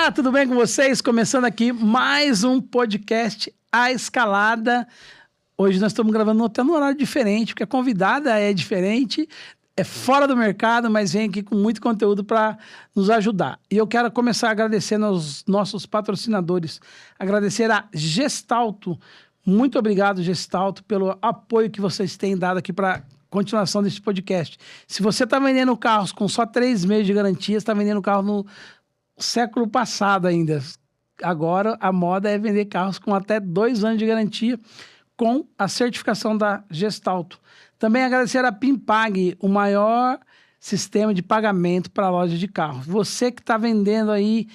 Olá, tudo bem com vocês? Começando aqui mais um podcast A Escalada. Hoje nós estamos gravando até num horário diferente, porque a convidada é diferente, é fora do mercado, mas vem aqui com muito conteúdo para nos ajudar. E eu quero começar agradecendo aos nossos patrocinadores, agradecer a Gestalto. Muito obrigado, Gestalto, pelo apoio que vocês têm dado aqui para continuação desse podcast. Se você está vendendo carros com só 3 meses de garantia, está vendendo carro no século passado ainda. Agora a moda é vender carros com até 2 anos de garantia com a certificação da Gestalto. Também agradecer a Pimpag, o maior sistema de pagamento para loja de carros. Você que está vendendo aí,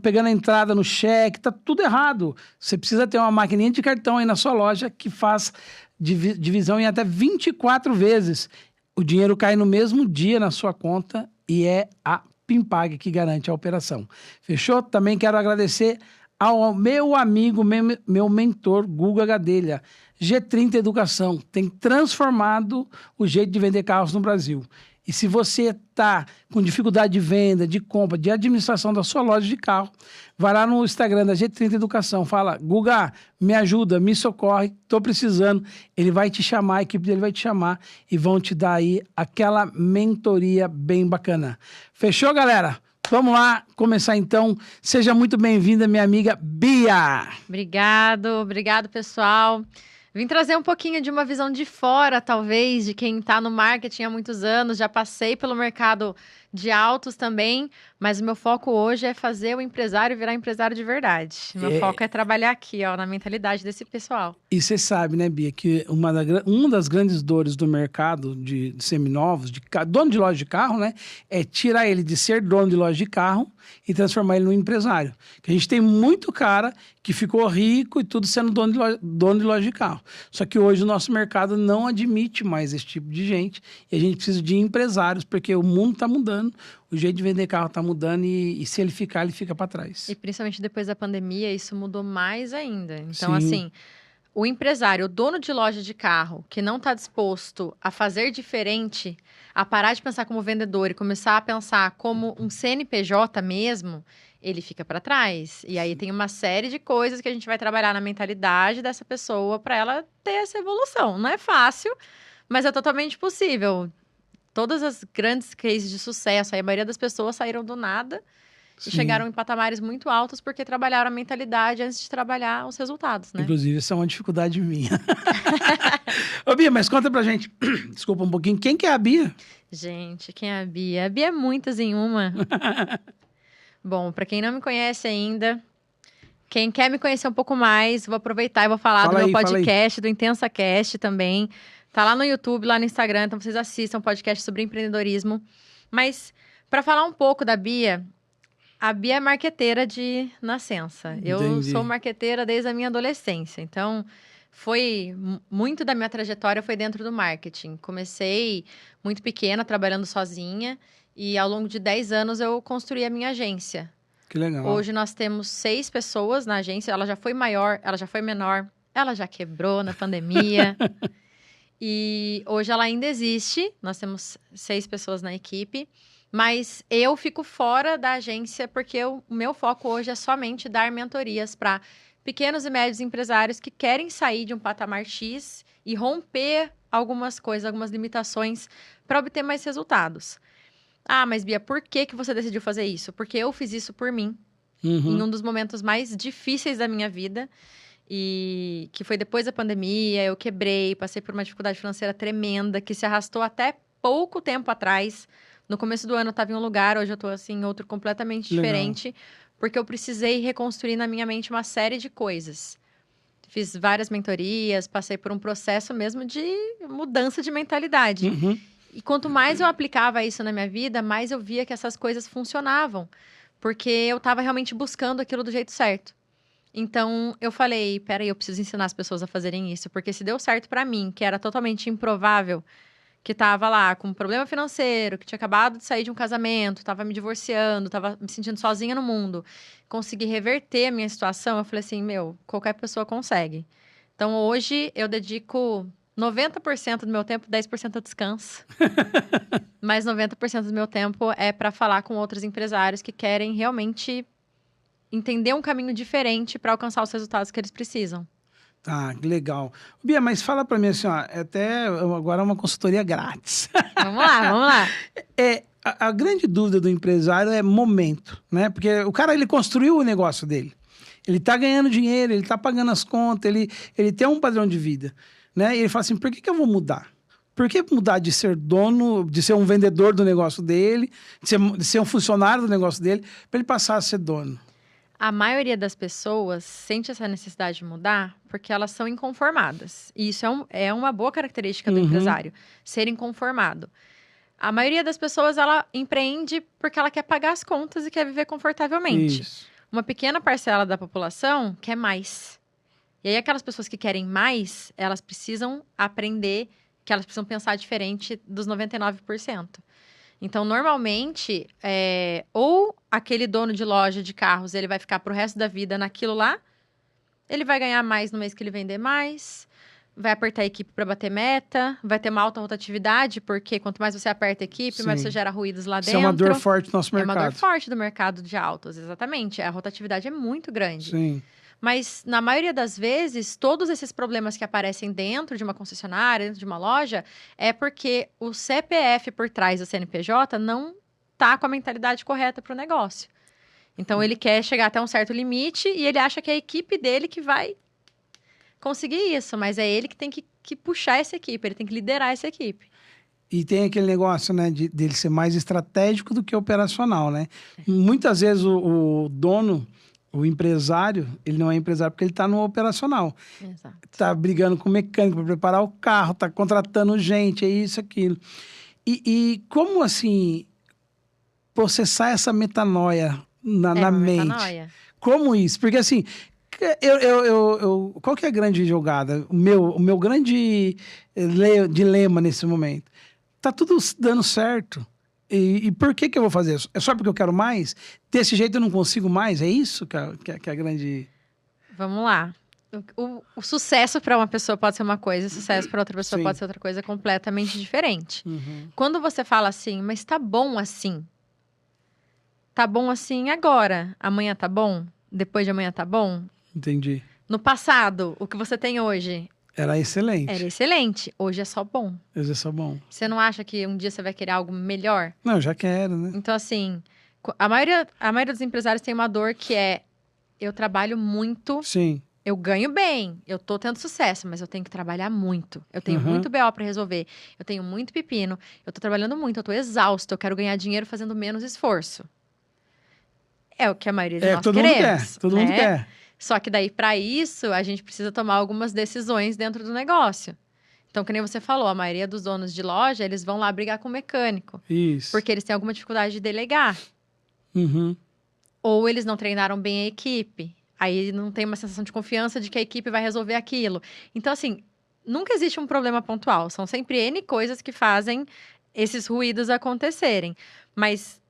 pegando a entrada no cheque, está tudo errado. Você precisa ter uma maquininha de cartão aí na sua loja que faz divisão em até 24 vezes. O dinheiro cai no mesmo dia na sua conta e é a Pimpag que garante a operação. Fechou? Também quero agradecer ao meu amigo, meu mentor, Guga Gadelha. G30 Educação tem transformado o jeito de vender carros no Brasil. E se você está com dificuldade de venda, de compra, de administração da sua loja de carro, vai lá no Instagram da G30 Educação, fala, Guga, me ajuda, me socorre, estou precisando. Ele vai te chamar, a equipe dele vai te chamar e vão te dar aí aquela mentoria bem bacana. Fechou, galera? Vamos lá começar então. Seja muito bem-vinda, minha amiga Bia. Obrigado, pessoal. Vim trazer um pouquinho de uma visão de fora, talvez, de quem está no marketing há muitos anos. Já passei pelo mercado de autos também, mas o meu foco hoje é fazer o empresário virar empresário de verdade. Meu foco é trabalhar aqui, ó, na mentalidade desse pessoal. E você sabe, né, Bia, que uma das grandes dores do mercado de seminovos, dono de loja de carro, né, é tirar ele de ser dono de loja de carro e transformar ele num empresário. Que a gente tem muito cara que ficou rico e tudo sendo dono de loja de carro. Só que hoje o nosso mercado não admite mais esse tipo de gente e a gente precisa de empresários, porque o mundo está mudando, o jeito de vender carro está mudando e se ele fica para trás. E principalmente depois da pandemia, isso mudou mais ainda. Então, Sim. assim, o empresário, o dono de loja de carro, que não está disposto a fazer diferente, a parar de pensar como vendedor e começar a pensar como um CNPJ mesmo, ele fica para trás. E aí tem uma série de coisas que a gente vai trabalhar na mentalidade dessa pessoa para ela ter essa evolução. Não é fácil, mas é totalmente possível. Todas as grandes cases de sucesso, a maioria das pessoas saíram do nada e chegaram em patamares muito altos porque trabalharam a mentalidade antes de trabalhar os resultados, né? Inclusive, isso é uma dificuldade minha. Ô, Bia, mas conta pra gente, desculpa um pouquinho, quem que é a Bia? Gente, quem é a Bia? A Bia é muitas em uma. Bom, para quem não me conhece ainda, quem quer me conhecer um pouco mais, vou aproveitar e vou falar do meu podcast, do IntensaCast também. Tá lá no YouTube, lá no Instagram, então vocês assistam podcast sobre empreendedorismo. Mas, para falar um pouco da Bia, a Bia é marqueteira de nascença. Eu sou marqueteira desde a minha adolescência, então muito da minha trajetória foi dentro do marketing. Comecei muito pequena, trabalhando sozinha, e ao longo de 10 anos eu construí a minha agência. Que legal. Hoje nós temos 6 pessoas na agência, ela já foi maior, ela já foi menor, ela já quebrou na pandemia. E hoje ela ainda existe, nós temos 6 pessoas na equipe, mas eu fico fora da agência porque o meu foco hoje é somente dar mentorias para pequenos e médios empresários que querem sair de um patamar X e romper algumas coisas, algumas limitações para obter mais resultados. Ah, mas Bia, por que você decidiu fazer isso? Porque eu fiz isso por mim, em um dos momentos mais difíceis da minha vida. E que foi depois da pandemia, eu quebrei, passei por uma dificuldade financeira tremenda, que se arrastou até pouco tempo atrás. No começo do ano eu estava em um lugar, hoje eu estou assim, em outro completamente diferente, porque eu precisei reconstruir na minha mente uma série de coisas. Fiz várias mentorias, passei por um processo mesmo de mudança de mentalidade. E quanto mais eu aplicava isso na minha vida, mais eu via que essas coisas funcionavam, porque eu estava realmente buscando aquilo do jeito certo. Então, eu falei, peraí, eu preciso ensinar as pessoas a fazerem isso, porque se deu certo pra mim, que era totalmente improvável, que tava lá com um problema financeiro, que tinha acabado de sair de um casamento, tava me divorciando, tava me sentindo sozinha no mundo, consegui reverter a minha situação, eu falei assim, qualquer pessoa consegue. Então, hoje, eu dedico 90% do meu tempo, 10% eu descanso. Mas 90% do meu tempo é para falar com outros empresários que querem realmente entender um caminho diferente para alcançar os resultados que eles precisam. Tá, que legal. Bia, mas fala para mim assim, ó, agora é uma consultoria grátis. Vamos lá, vamos lá. A grande dúvida do empresário é momento, né? Porque o cara, ele construiu o negócio dele. Ele tá ganhando dinheiro, ele tá pagando as contas, ele tem um padrão de vida, né? E ele fala assim, por que eu vou mudar? Por que mudar de ser dono, de ser um vendedor do negócio dele, de ser um funcionário do negócio dele, para ele passar a ser dono? A maioria das pessoas sente essa necessidade de mudar porque elas são inconformadas. E isso é uma boa característica do empresário, ser inconformado. A maioria das pessoas, ela empreende porque ela quer pagar as contas e quer viver confortavelmente. Isso. Uma pequena parcela da população quer mais. E aí, aquelas pessoas que querem mais, elas precisam aprender que elas precisam pensar diferente dos 99%. Então, normalmente, ou aquele dono de loja de carros, ele vai ficar pro resto da vida naquilo lá, ele vai ganhar mais no mês que ele vender mais, vai apertar a equipe para bater meta, vai ter uma alta rotatividade, porque quanto mais você aperta a equipe, mais você gera ruídos lá dentro. Isso é uma dor forte do nosso mercado. É uma dor forte do mercado de autos, exatamente. A rotatividade é muito grande. Sim. Mas, na maioria das vezes, todos esses problemas que aparecem dentro de uma concessionária, dentro de uma loja, é porque o CPF por trás do CNPJ não tá com a mentalidade correta para o negócio. Então, ele quer chegar até um certo limite e ele acha que é a equipe dele que vai conseguir isso. Mas é ele que tem que puxar essa equipe, ele tem que liderar essa equipe. E tem aquele negócio, né, dele ser mais estratégico do que operacional, né? Muitas vezes o dono... O empresário, ele não é empresário porque ele está no operacional. Exato. Está brigando com o mecânico para preparar o carro, está contratando gente, é isso, aquilo. E como, assim, processar essa metanoia na mente? Metanoia. Como isso? Porque, assim, qual que é a grande jogada? O meu grande dilema nesse momento? Tá tudo dando certo. E por que eu vou fazer isso? É só porque eu quero mais? Desse jeito eu não consigo mais? É isso que é a grande... Vamos lá. O sucesso para uma pessoa pode ser uma coisa, o sucesso para outra pessoa pode ser outra coisa completamente diferente. Quando você fala assim, mas tá bom assim. Tá bom assim agora. Amanhã tá bom? Depois de amanhã tá bom? Entendi. No passado, o que você tem hoje... Era excelente. Era excelente. Hoje é só bom. Hoje é só bom. Você não acha que um dia você vai querer algo melhor? Não, eu já quero, né? Então, assim, a maioria dos empresários tem uma dor que é: eu trabalho muito, Sim. eu ganho bem, eu tô tendo sucesso, mas eu tenho que trabalhar muito. Eu tenho muito BO para resolver, eu tenho muito pepino, eu tô trabalhando muito, eu tô exausto, eu quero ganhar dinheiro fazendo menos esforço. É o que a maioria de nós todo queremos. mundo quer, todo mundo quer. Só que daí, para isso, a gente precisa tomar algumas decisões dentro do negócio. Então, que nem você falou, a maioria dos donos de loja, eles vão lá brigar com o mecânico. Isso. Porque eles têm alguma dificuldade de delegar. Ou eles não treinaram bem a equipe. Aí não tem uma sensação de confiança de que a equipe vai resolver aquilo. Então, assim, nunca existe um problema pontual. São sempre N coisas que fazem esses ruídos acontecerem. Mas,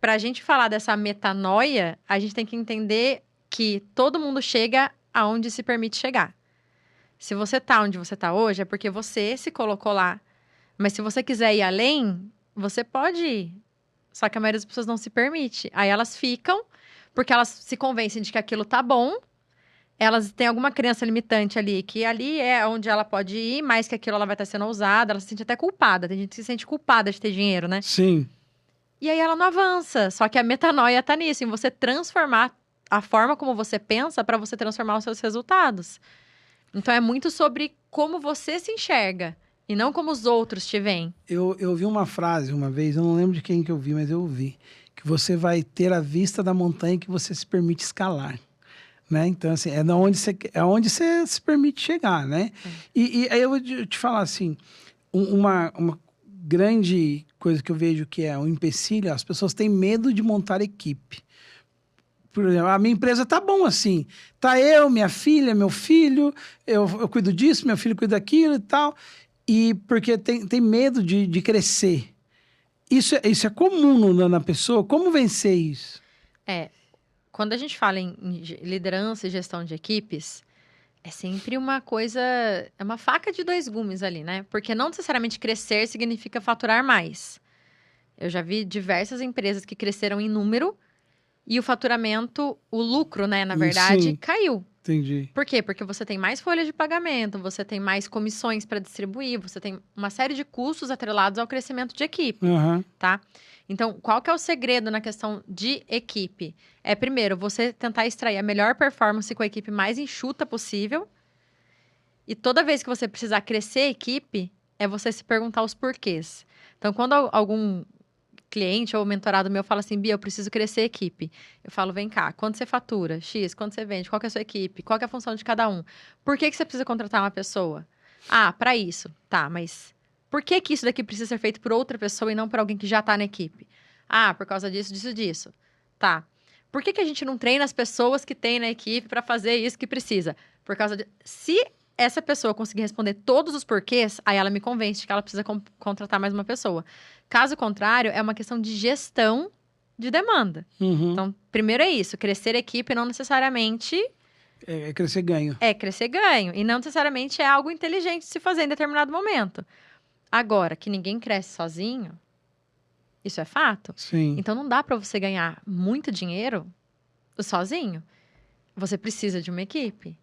para a gente falar dessa metanoia, a gente tem que entender que todo mundo chega aonde se permite chegar. Se você tá onde você tá hoje, é porque você se colocou lá. Mas se você quiser ir além, você pode ir. Só que a maioria das pessoas não se permite. Aí elas ficam, porque elas se convencem de que aquilo tá bom. Elas têm alguma crença limitante ali, que ali é onde ela pode ir, mais que aquilo ela vai estar sendo usada. Ela se sente até culpada. Tem gente que se sente culpada de ter dinheiro, né? Sim. E aí ela não avança. Só que a metanoia tá nisso, em você transformar a forma como você pensa para você transformar os seus resultados. Então, é muito sobre como você se enxerga e não como os outros te veem. Eu vi uma frase uma vez, eu não lembro de quem que eu vi, mas eu ouvi. Que você vai ter a vista da montanha que você se permite escalar. Né? Então, assim, é onde você se permite chegar, né? E aí eu vou te falar assim, uma grande coisa que eu vejo que é um empecilho, as pessoas têm medo de montar equipe. Por exemplo, a minha empresa tá bom assim. Tá eu, minha filha, meu filho, eu cuido disso, meu filho cuida daquilo e tal. E porque tem medo de crescer. Isso é comum na pessoa? Como vencer isso? Quando a gente fala em liderança e gestão de equipes, é sempre uma coisa... É uma faca de dois gumes ali, né? Porque não necessariamente crescer significa faturar mais. Eu já vi diversas empresas que cresceram em número, E o faturamento, o lucro, né, na verdade, Sim. caiu. Entendi. Por quê? Porque você tem mais folha de pagamento, você tem mais comissões para distribuir, você tem uma série de custos atrelados ao crescimento de equipe, Aham. tá? Então, qual que é o segredo na questão de equipe? É, primeiro, você tentar extrair a melhor performance com a equipe mais enxuta possível. E toda vez que você precisar crescer a equipe, é você se perguntar os porquês. Então, quando algum cliente ou mentorado meu fala assim, Bia, eu preciso crescer a equipe. Eu falo, vem cá, quanto você fatura? X, quanto você vende? Qual que é a sua equipe? Qual que é a função de cada um? Por que você precisa contratar uma pessoa? Ah, para isso. Tá, mas por que isso daqui precisa ser feito por outra pessoa e não por alguém que já tá na equipe? Ah, por causa disso, disso, disso. Tá. Por que a gente não treina as pessoas que tem na equipe para fazer isso que precisa? Por causa de... Se essa pessoa conseguir responder todos os porquês, aí ela me convence de que ela precisa contratar mais uma pessoa. Caso contrário, é uma questão de gestão de demanda. Uhum. Então, primeiro é isso, crescer a equipe não necessariamente É crescer ganho. é crescer ganho. E não necessariamente é algo inteligente de se fazer em determinado momento. Agora, que ninguém cresce sozinho, isso é fato. Sim. Então, não dá para você ganhar muito dinheiro sozinho. Você precisa de uma equipe.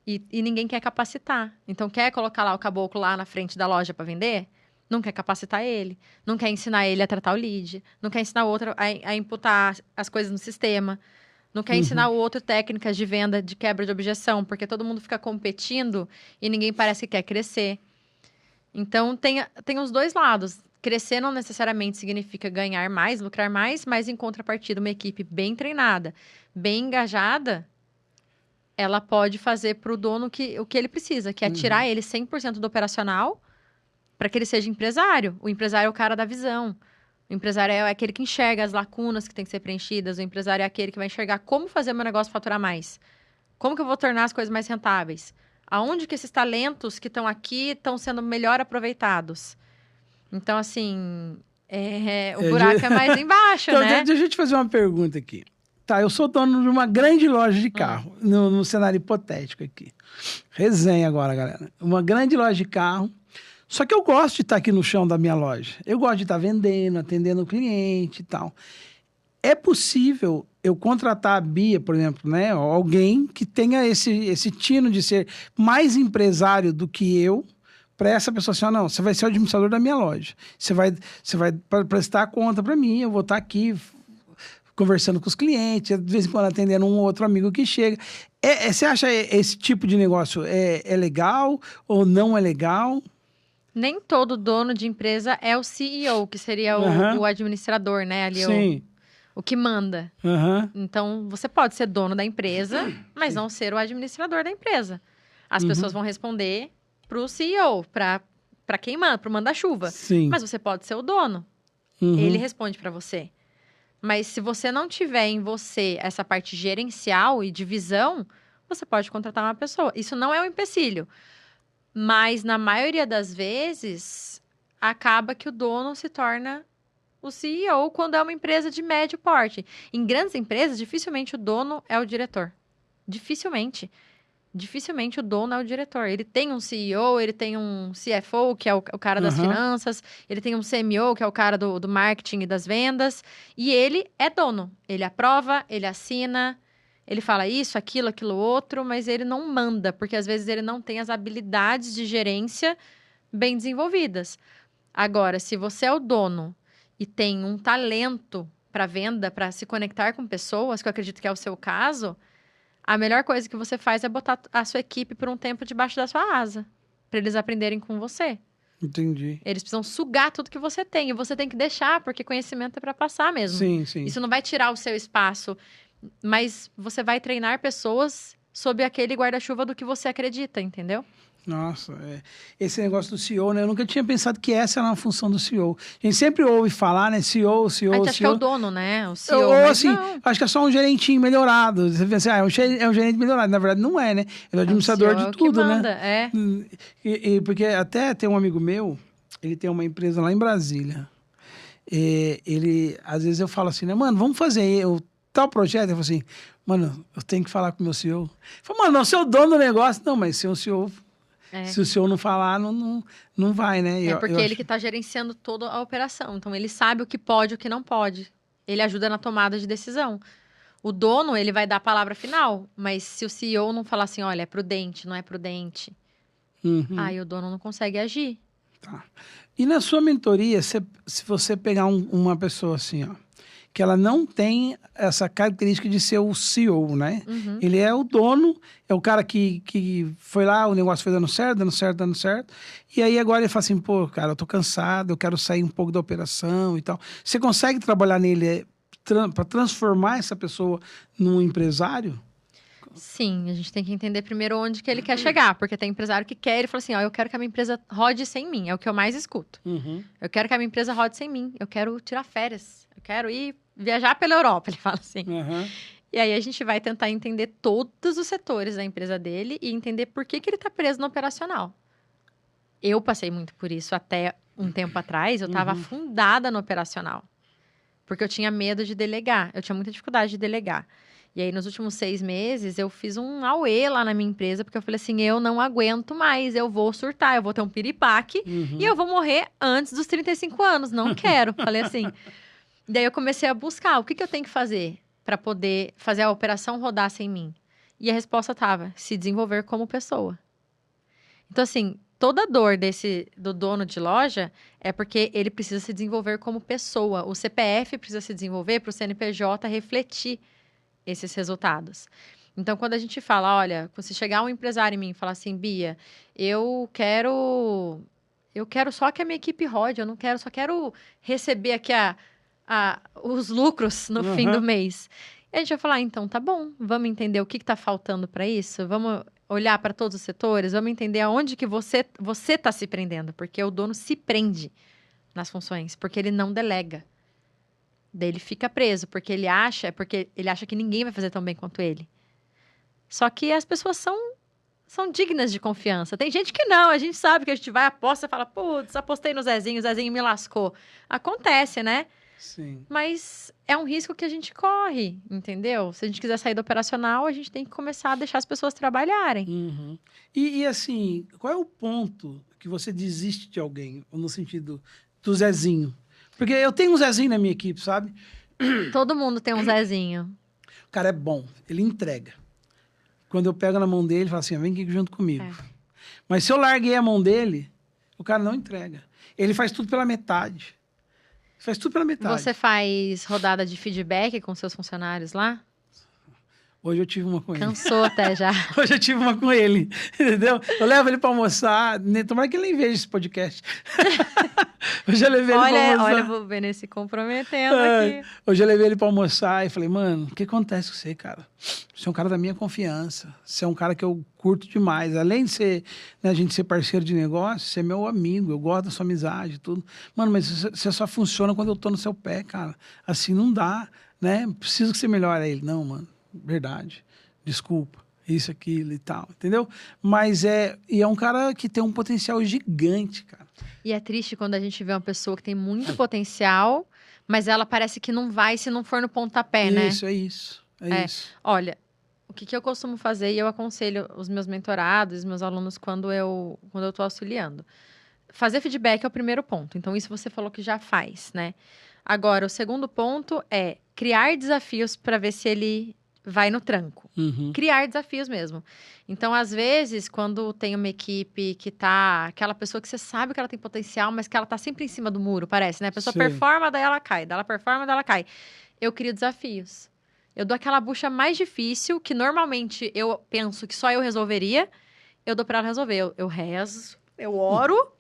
E ninguém quer capacitar. Então, quer colocar lá o caboclo lá na frente da loja para vender? Não quer capacitar ele. Não quer ensinar ele a tratar o lead. Não quer ensinar o outro a imputar as coisas no sistema. Não quer ensinar o outro técnicas de venda, de quebra de objeção. Porque todo mundo fica competindo e ninguém parece que quer crescer. Então, tem os dois lados. Crescer não necessariamente significa ganhar mais, lucrar mais, mas em contrapartida, uma equipe bem treinada, bem engajada, ela pode fazer para o dono o que ele precisa, que é tirar ele 100% do operacional para que ele seja empresário. O empresário é o cara da visão. O empresário é aquele que enxerga as lacunas que tem que ser preenchidas. O empresário é aquele que vai enxergar como fazer meu negócio faturar mais. Como que eu vou tornar as coisas mais rentáveis? Aonde que esses talentos que estão aqui estão sendo melhor aproveitados? Então, assim, o buraco é mais embaixo, Então, né? deixa eu te fazer uma pergunta aqui. Tá, eu sou dono de uma grande loja de carro, no cenário hipotético aqui. Resenha agora, galera. Uma grande loja de carro. Só que eu gosto de estar aqui no chão da minha loja. Eu gosto de estar vendendo, atendendo o cliente e tal. É possível eu contratar a Bia, por exemplo, né? Alguém que tenha esse tino de ser mais empresário do que eu, para essa pessoa assim, não, você vai ser o administrador da minha loja. Você vai prestar a conta para mim, eu vou estar aqui conversando com os clientes, de vez em quando atendendo um ou outro amigo que chega. Você acha esse tipo de negócio é legal ou não é legal? Nem todo dono de empresa é o CEO, que seria o administrador, né? Ali Sim. o que manda. Então, você pode ser dono da empresa, mas não ser o administrador da empresa. As pessoas vão responder para o CEO, para quem manda, para o manda-chuva. Sim. Mas você pode ser o dono. Ele responde para você. Mas se você não tiver em você essa parte gerencial e de visão, você pode contratar uma pessoa. Isso não é um empecilho. Mas, na maioria das vezes, acaba que o dono se torna o CEO quando é uma empresa de médio porte. Em grandes empresas, dificilmente o dono é o diretor. Dificilmente. Dificilmente o dono é o diretor. Ele tem um CEO, ele tem um CFO, que é o cara das finanças, ele tem um CMO, que é o cara do marketing e das vendas, e ele é dono. Ele aprova, ele assina, ele fala isso, aquilo outro, mas ele não manda, porque às vezes ele não tem as habilidades de gerência bem desenvolvidas. Agora, se você é o dono e tem um talento para venda, para se conectar com pessoas, que eu acredito que é o seu caso, a melhor coisa que você faz é botar a sua equipe por um tempo debaixo da sua asa, para eles aprenderem com você. Entendi. Eles precisam sugar tudo que você tem, e você tem que deixar, porque conhecimento é para passar mesmo. Sim, sim. Isso não vai tirar o seu espaço, mas você vai treinar pessoas sob aquele guarda-chuva do que você acredita, entendeu? Nossa, esse negócio do CEO, né? Eu nunca tinha pensado que essa era uma função do CEO. A gente sempre ouve falar, né? CEO. A gente acha que é o dono, né? O CEO, ou mas assim, não. acho que é só um gerentinho melhorado. Você pensa, é um gerente melhorado. Na verdade, não é, né? Ele é o administrador CEO de é o que tudo, manda, né? Porque até tem um amigo meu, ele tem uma empresa lá em Brasília. Ele, às vezes eu falo assim, né? Mano, vamos fazer tal projeto. Ele fala assim, mano, eu tenho que falar com o meu CEO. Eu falo, mano, não, você é o dono do negócio. Não, mas se o CEO... Se o senhor não falar, não vai, né? Porque ele que está gerenciando toda a operação. Então, ele sabe o que pode e o que não pode. ele ajuda na tomada de decisão. O dono, ele vai dar a palavra final, mas se o CEO não falar assim, olha, é prudente, não é prudente, aí o dono não consegue agir. Tá. E na sua mentoria, se você pegar uma pessoa assim, ó, que ela não tem essa característica de ser o CEO, né? Ele é o dono, é o cara que foi lá, o negócio foi dando certo, dando certo, dando certo. E aí agora ele fala assim, pô, cara, eu tô cansado, eu quero sair um pouco da operação e tal. Você consegue trabalhar nele para transformar essa pessoa num empresário? Sim, a gente tem que entender primeiro onde que ele quer chegar, porque tem empresário que quer, ele fala assim, ó, eu quero que a minha empresa rode sem mim, é o que eu mais escuto. Eu quero que a minha empresa rode sem mim, eu quero tirar férias, eu quero ir viajar pela Europa, ele fala assim. E aí a gente vai tentar entender todos os setores da empresa dele e entender por que ele tá preso no operacional. Eu passei muito por isso até um tempo atrás, eu estava afundada no operacional, porque eu tinha medo de delegar, eu tinha muita dificuldade de delegar. E aí, nos últimos 6 meses, eu fiz um auê lá na minha empresa, porque eu falei assim, eu não aguento mais, eu vou surtar, eu vou ter um piripaque e eu vou morrer antes dos 35 anos, não quero. Falei assim. Daí eu comecei a buscar, o que eu tenho que fazer para poder fazer a operação rodar sem mim? E a resposta estava, se desenvolver como pessoa. Então, assim, toda dor do dono de loja é porque ele precisa se desenvolver como pessoa. O CPF precisa se desenvolver para o CNPJ refletir esses resultados. Então, quando a gente fala, olha, se chegar um empresário em mim e falar assim, Bia, eu quero só que a minha equipe rode, eu não quero, só quero receber aqui os lucros no fim do mês. E a gente vai falar, então, tá bom, vamos entender o que está faltando para isso, vamos olhar para todos os setores, vamos entender aonde que você está se prendendo, porque o dono se prende nas funções, porque ele não delega. Daí ele fica preso, porque ele acha que ninguém vai fazer tão bem quanto ele. Só que as pessoas são dignas de confiança. Tem gente que não, a gente sabe que a gente vai, aposta e fala, putz, apostei no Zezinho, o Zezinho me lascou. Acontece, né? Sim. Mas é um risco que a gente corre, entendeu? Se a gente quiser sair do operacional, a gente tem que começar a deixar as pessoas trabalharem. E assim, qual é o ponto que você desiste de alguém, no sentido do Zezinho? Porque eu tenho um Zezinho na minha equipe, sabe? Todo mundo tem um Zezinho. O cara é bom, ele entrega. Quando eu pego na mão dele, ele fala assim, vem aqui junto comigo. Mas se eu larguei a mão dele, o cara não entrega. Ele faz tudo pela metade. Faz tudo pela metade. Você faz rodada de feedback com seus funcionários lá? Hoje eu tive uma com ele. Cansou até já. Hoje eu tive uma com ele, entendeu? Eu levo ele pra almoçar. Tomara que ele nem veja esse podcast. Hoje eu levei ele pra almoçar. Olha, vou ver se comprometendo aqui. Hoje eu levei ele pra almoçar e falei, mano, o que acontece com você, cara? Você é um cara da minha confiança. Você é um cara que eu curto demais. Além de ser, né, a gente ser parceiro de negócio, você é meu amigo. Eu gosto da sua amizade e tudo. Mano, mas você só funciona quando eu tô no seu pé, cara. Assim não dá, né? Preciso que você melhore. Ele, não, mano. Verdade, desculpa, isso, aquilo e tal, entendeu? Mas é um cara que tem um potencial gigante, cara. E é triste quando a gente vê uma pessoa que tem muito potencial, mas ela parece que não vai se não for no pontapé, né? Isso, é isso. Olha, o que eu costumo fazer, e eu aconselho os meus mentorados, os meus alunos, quando eu tô auxiliando. Fazer feedback é o primeiro ponto, então isso você falou que já faz, né? Agora, o segundo ponto é criar desafios para ver se ele vai no tranco. Criar desafios mesmo. Então, às vezes, quando tem uma equipe que tá... Aquela pessoa que você sabe que ela tem potencial, mas que ela tá sempre em cima do muro, parece, né? A pessoa performa, daí ela cai. Daí ela performa, daí ela cai. Eu crio desafios. Eu dou aquela bucha mais difícil, que normalmente eu penso que só eu resolveria. Eu dou pra ela resolver. Eu rezo, eu oro,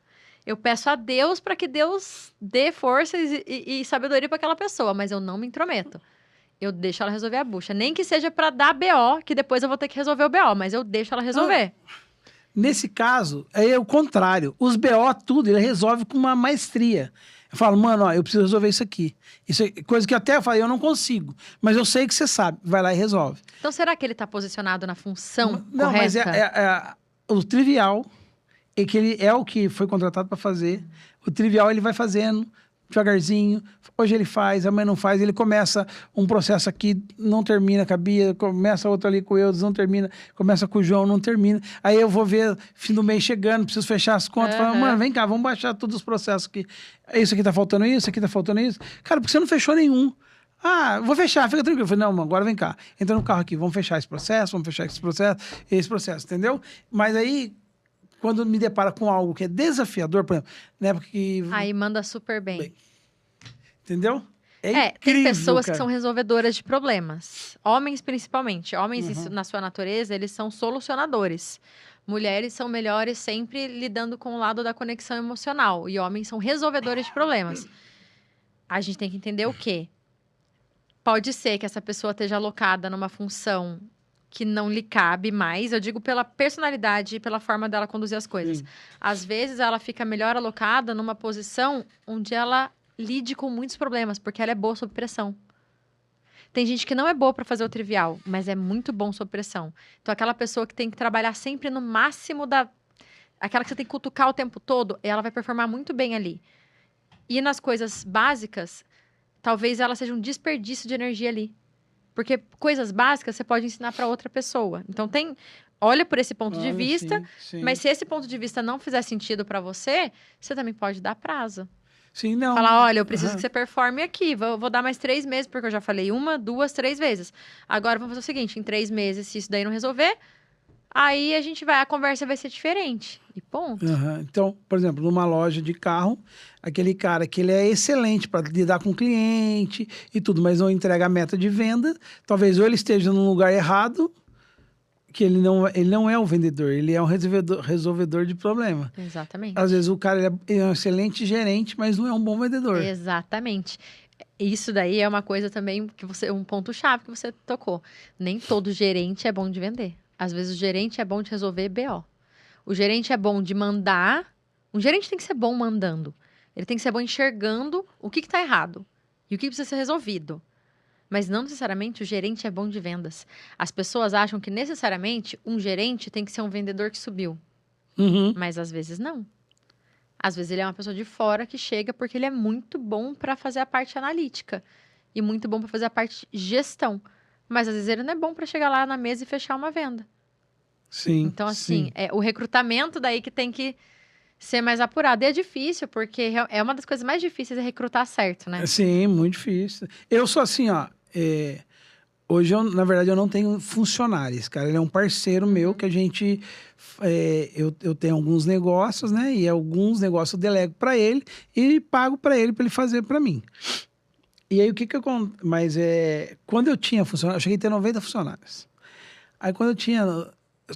eu peço a Deus para que Deus dê força e sabedoria para aquela pessoa. Mas eu não me intrometo. Eu deixo ela resolver a bucha. Nem que seja para dar BO, que depois eu vou ter que resolver o BO, mas eu deixo ela resolver. Nesse caso, é o contrário. Os BO, tudo, ele resolve com uma maestria. Eu falo, mano, ó, eu preciso resolver isso aqui. Isso é coisa que até eu falei, eu não consigo. Mas eu sei que você sabe. Vai lá e resolve. Então, será que ele está posicionado na função não, correta? Mas o trivial, é que ele é o que foi contratado para fazer. O trivial ele vai fazendo devagarzinho. Hoje ele faz, amanhã não faz. Ele começa um processo aqui, não termina com a Bia, começa outro ali com o Eudes, não termina, começa com o João, não termina. Aí eu vou ver fim do mês chegando, preciso fechar as contas. Falo, mano, vem cá, vamos baixar todos os processos aqui. Isso aqui tá faltando isso, aqui tá faltando isso. Cara, porque você não fechou nenhum. Ah, vou fechar, fica tranquilo. Eu falei, não, agora vem cá. Entra no carro aqui, vamos fechar esse processo, entendeu? Mas aí, quando me depara com algo que é desafiador, por exemplo, né, porque... Aí manda super bem. Entendeu? É tem incrível, pessoas cara. que são resolvedoras de problemas. Homens, principalmente. Homens, Uhum. isso, na sua natureza, eles são solucionadores. Mulheres são melhores sempre lidando com o lado da conexão emocional. E homens são resolvedores de problemas. A gente tem que entender o quê? Pode ser que essa pessoa esteja alocada numa função que não lhe cabe mais. Eu digo pela personalidade e pela forma dela conduzir as coisas. Sim. Às vezes, ela fica melhor alocada numa posição onde ela lide com muitos problemas, porque ela é boa sob pressão. Tem gente que não é boa para fazer o trivial, mas é muito bom sob pressão. Então, aquela pessoa que tem que trabalhar sempre no máximo da... Aquela que você tem que cutucar o tempo todo, ela vai performar muito bem ali. E nas coisas básicas, talvez ela seja um desperdício de energia ali. Porque coisas básicas você pode ensinar para outra pessoa. Então, olha por esse ponto de vista, sim. mas se esse ponto de vista não fizer sentido para você, você também pode dar prazo. Sim, não. Falar, olha, eu preciso que você performe aqui. Vou dar mais 3 meses, porque eu já falei 1, 2, 3 vezes. Agora, vamos fazer o seguinte, em 3 meses, se isso daí não resolver, aí a conversa vai ser diferente. E ponto. Então, por exemplo, numa loja de carro, aquele cara que ele é excelente para lidar com o cliente e tudo, mas não entrega a meta de venda, talvez ou ele esteja num lugar errado, que ele não é um vendedor, ele é um resolvedor de problema. Exatamente. Às vezes o cara é um excelente gerente, mas não é um bom vendedor. Exatamente. Isso daí é uma coisa também um ponto-chave que você tocou. Nem todo gerente é bom de vender. Às vezes o gerente é bom de resolver BO. O gerente é bom de mandar. Um gerente tem que ser bom mandando. Ele tem que ser bom enxergando o que está errado e o que precisa ser resolvido. Mas não necessariamente o gerente é bom de vendas. As pessoas acham que necessariamente um gerente tem que ser um vendedor que subiu. Mas às vezes não. Às vezes ele é uma pessoa de fora que chega porque ele é muito bom para fazer a parte analítica e muito bom para fazer a parte gestão. Mas às vezes ele não é bom para chegar lá na mesa e fechar uma venda. Sim. Então, assim, o recrutamento daí que tem que ser mais apurado. E é difícil, porque é uma das coisas mais difíceis é recrutar certo, né? Sim, muito difícil. Eu sou assim, ó. Hoje, na verdade, eu não tenho funcionários, cara. Ele é um parceiro meu que a gente... eu tenho alguns negócios, né? E alguns negócios eu delego para ele e pago para ele fazer para mim. E aí, o que eu... Mas quando eu tinha funcionários... Eu cheguei a ter 90 funcionários. Aí, quando eu tinha...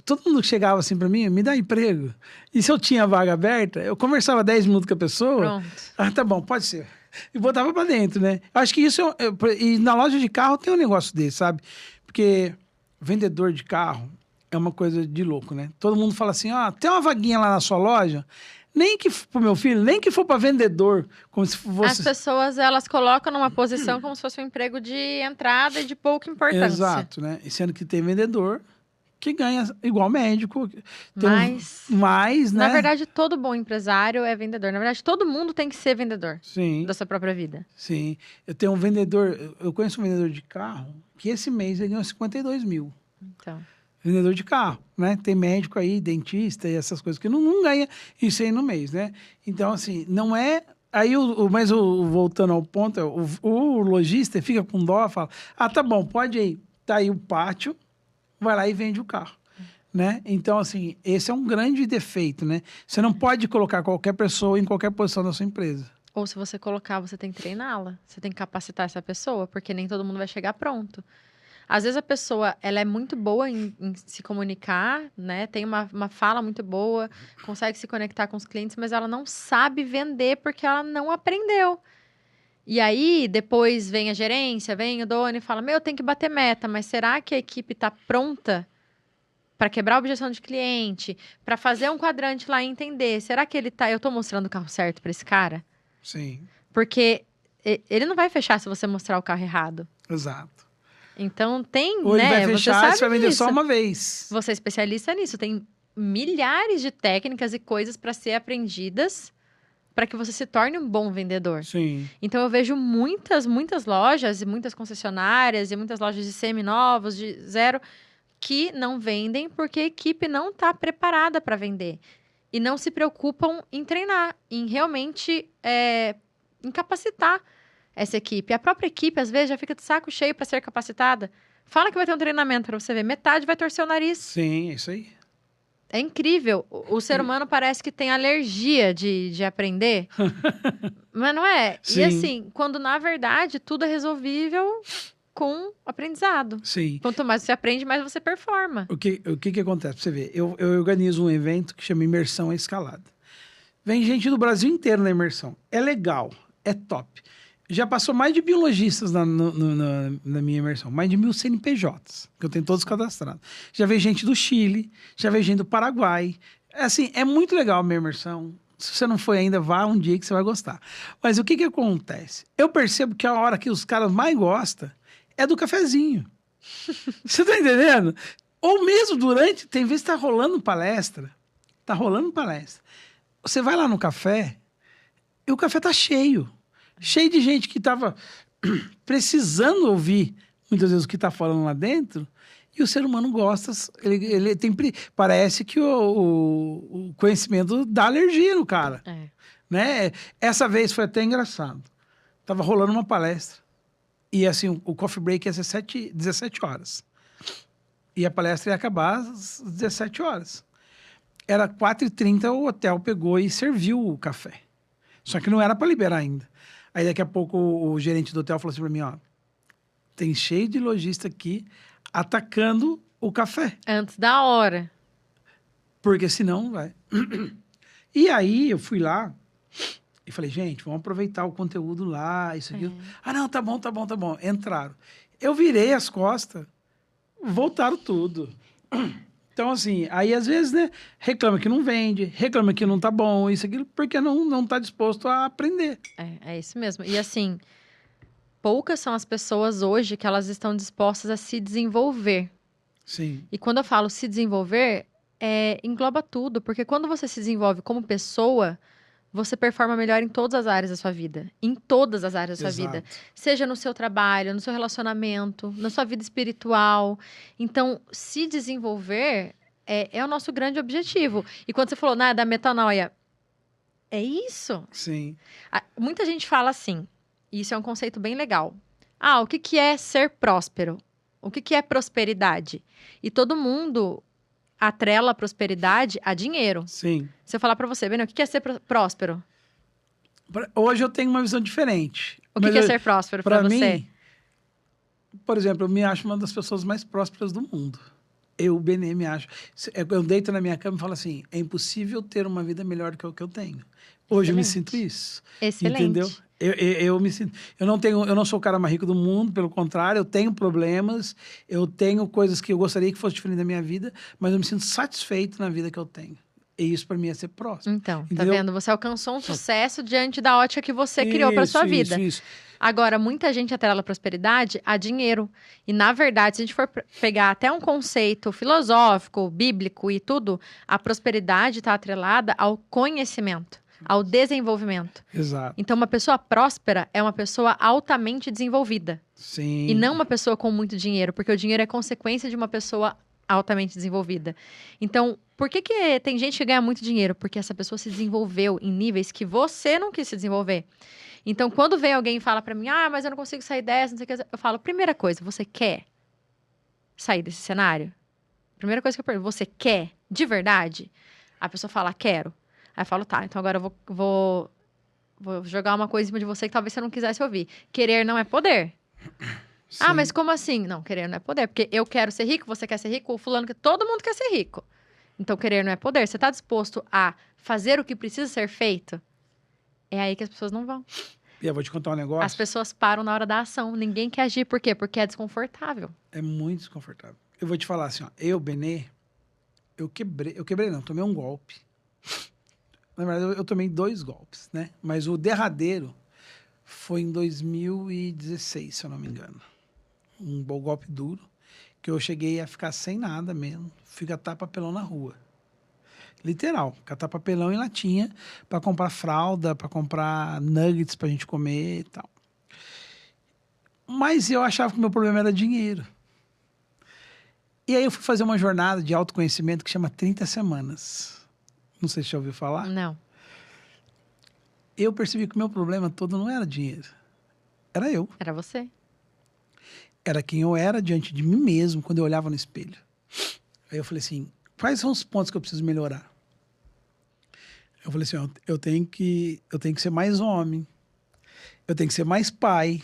Todo mundo que chegava assim para mim, me dá emprego. E se eu tinha vaga aberta, eu conversava 10 minutos com a pessoa. Pronto. Ah, tá bom, pode ser. E botava pra dentro, né? Acho que isso... e na loja de carro tem um negócio desse, sabe? Porque vendedor de carro é uma coisa de louco, né? Todo mundo fala assim, tem uma vaguinha lá na sua loja, nem que for pro meu filho, nem que for pra vendedor, como se fosse... As pessoas, elas colocam numa posição como se fosse um emprego de entrada e de pouca importância. Exato, né? E sendo que tem vendedor que ganha igual médico. Mas, né? Na verdade, todo bom empresário é vendedor. Na verdade, todo mundo tem que ser vendedor. Sim. Da sua própria vida. Sim. Eu tenho um vendedor... Eu conheço um vendedor de carro que esse mês ele ganhou 52 mil. Então... Vendedor de carro, né? Tem médico aí, dentista e essas coisas que não ganha isso aí no mês, né? Então, assim, não é... Aí, voltando ao ponto, o lojista fica com dó, fala, tá bom, pode ir. Tá aí o pátio, vai lá e vende o carro, né? Então, assim, esse é um grande defeito, né? Você não pode colocar qualquer pessoa em qualquer posição da sua empresa. Ou se você colocar, você tem que treiná-la. Você tem que capacitar essa pessoa, porque nem todo mundo vai chegar pronto. Às vezes a pessoa, ela é muito boa em se comunicar, né? Tem uma fala muito boa, consegue se conectar com os clientes, mas ela não sabe vender porque ela não aprendeu. E aí, depois vem a gerência, vem o dono e fala, tem que bater meta, mas será que a equipe está pronta para quebrar a objeção de cliente, para fazer um quadrante lá e entender, será que eu estou mostrando o carro certo para esse cara? Sim. Porque ele não vai fechar se você mostrar o carro errado. Exato. Então tem, ou ele vai fechar, você vai vender disso. só uma vez. Você é especialista nisso. Tem milhares de técnicas e coisas para ser aprendidas para que você se torne um bom vendedor. Sim. Então eu vejo muitas lojas e muitas concessionárias e muitas lojas de seminovos, de zero, que não vendem porque a equipe não está preparada para vender. E não se preocupam em treinar, em realmente em capacitar essa equipe. A própria equipe, às vezes, já fica de saco cheio para ser capacitada. Fala que vai ter um treinamento para você ver. Metade vai torcer o nariz. Sim, é isso aí. É incrível. O ser humano parece que tem alergia de aprender. Mas não é? Sim. E assim, quando na verdade tudo é resolvível com aprendizado. Sim. Quanto mais você aprende, mais você performa. O que acontece? Pra você ver, eu organizo um evento que chama Imersão à Escalada. Vem gente do Brasil inteiro na imersão. É legal, é top. Já passou mais de 1.000 lojistas na minha imersão, mais de 1.000 CNPJs, que eu tenho todos cadastrados. Já veio gente do Chile, já veio gente do Paraguai. Assim, é muito legal a minha imersão. Se você não foi ainda, vá um dia que você vai gostar. Mas o que acontece? Eu percebo que a hora que os caras mais gostam é do cafezinho. Você tá entendendo? Ou mesmo durante, tem vezes que tá rolando palestra. Você vai lá no café e o café tá cheio. Cheio de gente que tava precisando ouvir, muitas vezes, o que tá falando lá dentro. E o ser humano gosta, ele tem... Parece que o conhecimento dá alergia no cara. É. Né? Essa vez foi até engraçado. Tava rolando uma palestra. E assim, o coffee break ia ser 17 horas. E a palestra ia acabar às 17 horas. Era 4h30, o hotel pegou e serviu o café. Só que não era para liberar ainda. Aí daqui a pouco o gerente do hotel falou assim para mim, ó, tem cheio de lojista aqui atacando o café. Antes da hora. Porque senão vai. E aí eu fui lá e falei, gente, vamos aproveitar o conteúdo lá, isso aqui. Ah, não, tá bom. Entraram. Eu virei as costas, voltaram tudo. Então, assim, aí às vezes, né, reclama que não vende, reclama que não tá bom, isso, aquilo, porque não tá disposto a aprender. É isso mesmo. E assim, poucas são as pessoas hoje que elas estão dispostas a se desenvolver. Sim. E quando eu falo se desenvolver, engloba tudo. Porque quando você se desenvolve como pessoa, você performa melhor em todas as áreas da sua vida. Em todas as áreas da sua vida. Seja no seu trabalho, no seu relacionamento, na sua vida espiritual. Então, se desenvolver é o nosso grande objetivo. E quando você falou, da metanoia, é isso? Sim. Muita gente fala assim, e isso é um conceito bem legal. O que é ser próspero? O que é prosperidade? E todo mundo atrela a prosperidade a dinheiro. Sim. Se eu falar pra você, Benê, o que é ser próspero? Hoje eu tenho uma visão diferente. O que é ser próspero pra você? Mim, por exemplo, eu me acho uma das pessoas mais prósperas do mundo. Eu, Benê, me acho. Eu deito na minha cama e falo assim, é impossível ter uma vida melhor que o que eu tenho. Hoje eu me sinto isso. Excelente. Entendeu? Eu me sinto... Eu não sou o cara mais rico do mundo, pelo contrário, eu tenho problemas, eu tenho coisas que eu gostaria que fosse diferente da minha vida, mas eu me sinto satisfeito na vida que eu tenho. E isso para mim é ser próximo. Então, entendeu? Tá vendo? Você alcançou um sucesso diante da ótica que você criou para sua vida. Isso. Agora, muita gente atrela a prosperidade a dinheiro. E, na verdade, se a gente for pegar até um conceito filosófico, bíblico e tudo, a prosperidade está atrelada ao conhecimento, ao desenvolvimento. Exato. Então, uma pessoa próspera é uma pessoa altamente desenvolvida. Sim. E não uma pessoa com muito dinheiro, porque o dinheiro é consequência de uma pessoa altamente desenvolvida. Então, por que tem gente que ganha muito dinheiro? Porque essa pessoa se desenvolveu em níveis que você não quis se desenvolver. Então, quando vem alguém e fala pra mim, mas eu não consigo sair dessa, não sei o que, eu falo, primeira coisa, você quer sair desse cenário? Primeira coisa que eu pergunto, você quer de verdade? A pessoa fala, quero. Aí eu falo, tá, então agora eu vou jogar uma coisa em cima de você que talvez você não quisesse ouvir. Querer não é poder. Sim. Mas como assim? Não, querer não é poder. Porque eu quero ser rico, você quer ser rico, o fulano, todo mundo quer ser rico. Então, querer não é poder. Você está disposto a fazer o que precisa ser feito? É aí que as pessoas não vão. E eu vou te contar um negócio. As pessoas param na hora da ação. Ninguém quer agir. Por quê? Porque é desconfortável. É muito desconfortável. Eu vou te falar assim, ó. Eu, Benê, tomei um golpe. Na verdade, eu tomei 2 golpes, né? Mas o derradeiro foi em 2016, se eu não me engano. Um bom golpe duro, que eu cheguei a ficar sem nada mesmo. Fui catar papelão na rua. Literal, catar papelão em latinha para comprar fralda, para comprar nuggets pra gente comer e tal. Mas eu achava que o meu problema era dinheiro. E aí eu fui fazer uma jornada de autoconhecimento que chama 30 semanas. Não sei se você já ouviu falar. Não. Eu percebi que o meu problema todo não era dinheiro. era eu. Era você. Era quem eu era diante de mim mesmo quando eu olhava no espelho. Aí eu falei assim, quais são os pontos que eu preciso melhorar? Eu falei assim, ó, eu tenho que ser mais homem, eu tenho que ser mais pai,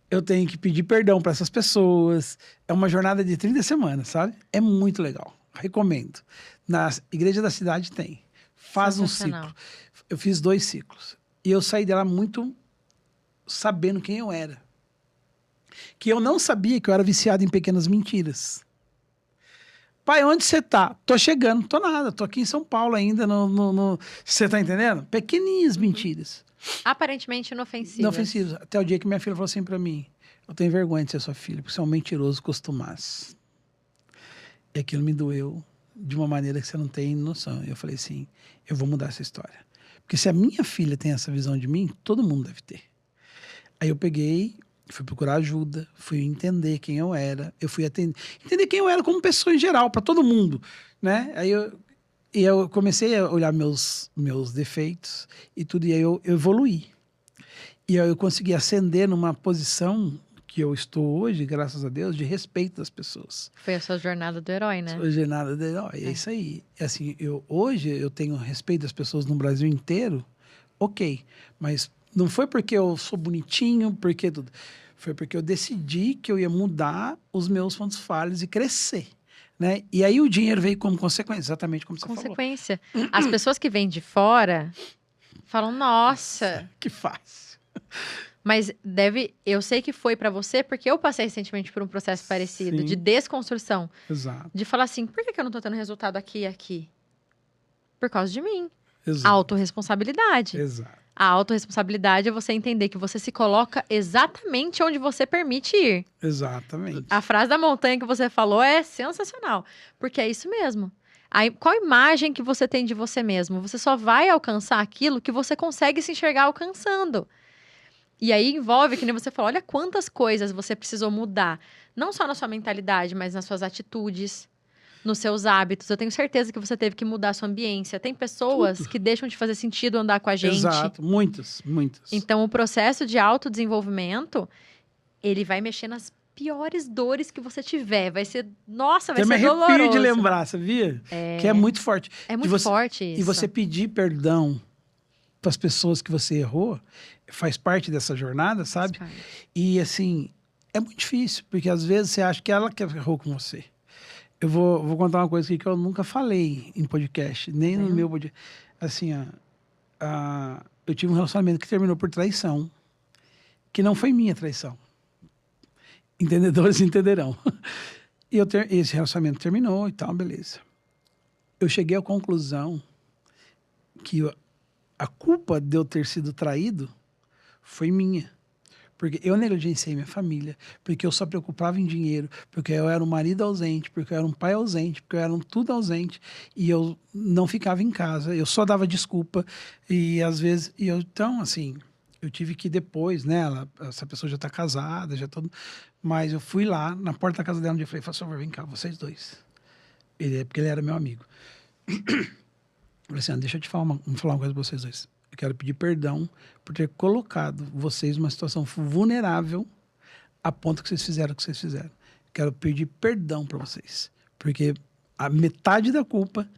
eu tenho que pedir perdão para essas pessoas. É uma jornada de 30 semanas, sabe? É muito legal. Recomendo. Na igreja da cidade tem. Faz um ciclo. Eu fiz 2 ciclos. E eu saí dela muito sabendo quem eu era. Que eu não sabia que eu era viciado em pequenas mentiras. Pai, onde você tá? Tô chegando. Tô nada. Tô aqui em São Paulo ainda. Você tá entendendo? Pequeninhas mentiras. Aparentemente inofensivas. Inofensivas. Até o dia que minha filha falou assim pra mim, eu tenho vergonha de ser sua filha, porque você é um mentiroso costumaz. E aquilo me doeu de uma maneira que você não tem noção. E eu falei assim, eu vou mudar essa história. Porque se a minha filha tem essa visão de mim, todo mundo deve ter. Aí eu peguei, fui procurar ajuda, fui entender quem eu era, eu fui entender quem eu era como pessoa em geral, para todo mundo, né? Aí eu comecei a olhar meus defeitos e tudo, e aí eu evoluí. E aí eu consegui ascender numa posição que eu estou hoje, graças a Deus, de respeito das pessoas. Foi a sua jornada do herói, né? Sua jornada do herói, é isso aí. Assim, hoje eu tenho respeito das pessoas no Brasil inteiro, ok, mas não foi porque eu sou bonitinho, porque tudo. Foi porque eu decidi que eu ia mudar os meus pontos falhos e crescer, né? E aí o dinheiro veio como consequência, exatamente como você falou. Consequência. As pessoas que vêm de fora falam, nossa, que fácil. Mas eu sei que foi pra você, porque eu passei recentemente por um processo parecido, Sim. de desconstrução. Exato. De falar assim, por que eu não tô tendo resultado aqui e aqui? Por causa de mim. Exato. Autorresponsabilidade. Exato. A autorresponsabilidade é você entender que você se coloca exatamente onde você permite ir. Exatamente. A frase da montanha que você falou é sensacional, porque é isso mesmo. Aí, qual imagem que você tem de você mesmo? Você só vai alcançar aquilo que você consegue se enxergar alcançando. E aí envolve, que nem você falou, olha quantas coisas você precisou mudar. Não só na sua mentalidade, mas nas suas atitudes, nos seus hábitos. Eu tenho certeza que você teve que mudar a sua ambiência. Tem pessoas Tudo. que deixam de fazer sentido andar com a gente. Exato, muitas. Então, o processo de autodesenvolvimento, ele vai mexer nas piores dores que você tiver. Vai ser, nossa, vai ser doloroso. Eu me arrepio de lembrar, sabia? Que é muito forte. É muito forte isso. E você pedir perdão para as pessoas que você errou, faz parte dessa jornada, sabe? E assim, é muito difícil, porque às vezes você acha que ela que errou com você. Eu vou contar uma coisa aqui que eu nunca falei em podcast, nem no meu podcast. Assim, eu tive um relacionamento que terminou por traição, que não foi minha traição. Entendedores entenderão. E esse relacionamento terminou e tal, beleza. Eu cheguei à conclusão que a culpa de eu ter sido traído foi minha. Porque eu negligenciei minha família, porque eu só preocupava em dinheiro, porque eu era um marido ausente, porque eu era um pai ausente, porque eu era um tudo ausente, e eu não ficava em casa, eu só dava desculpa, e às vezes... Então, assim, eu tive que depois, né, essa pessoa já está casada, já todo, mas eu fui lá, na porta da casa dela, um dia eu falei, por favor, vem cá, vocês dois. Porque ele era meu amigo. Eu falei assim, deixa eu te falar uma coisa pra vocês dois. Eu quero pedir perdão por ter colocado vocês numa situação vulnerável a ponto que vocês fizeram o que vocês fizeram. Quero pedir perdão para vocês, porque a metade da culpa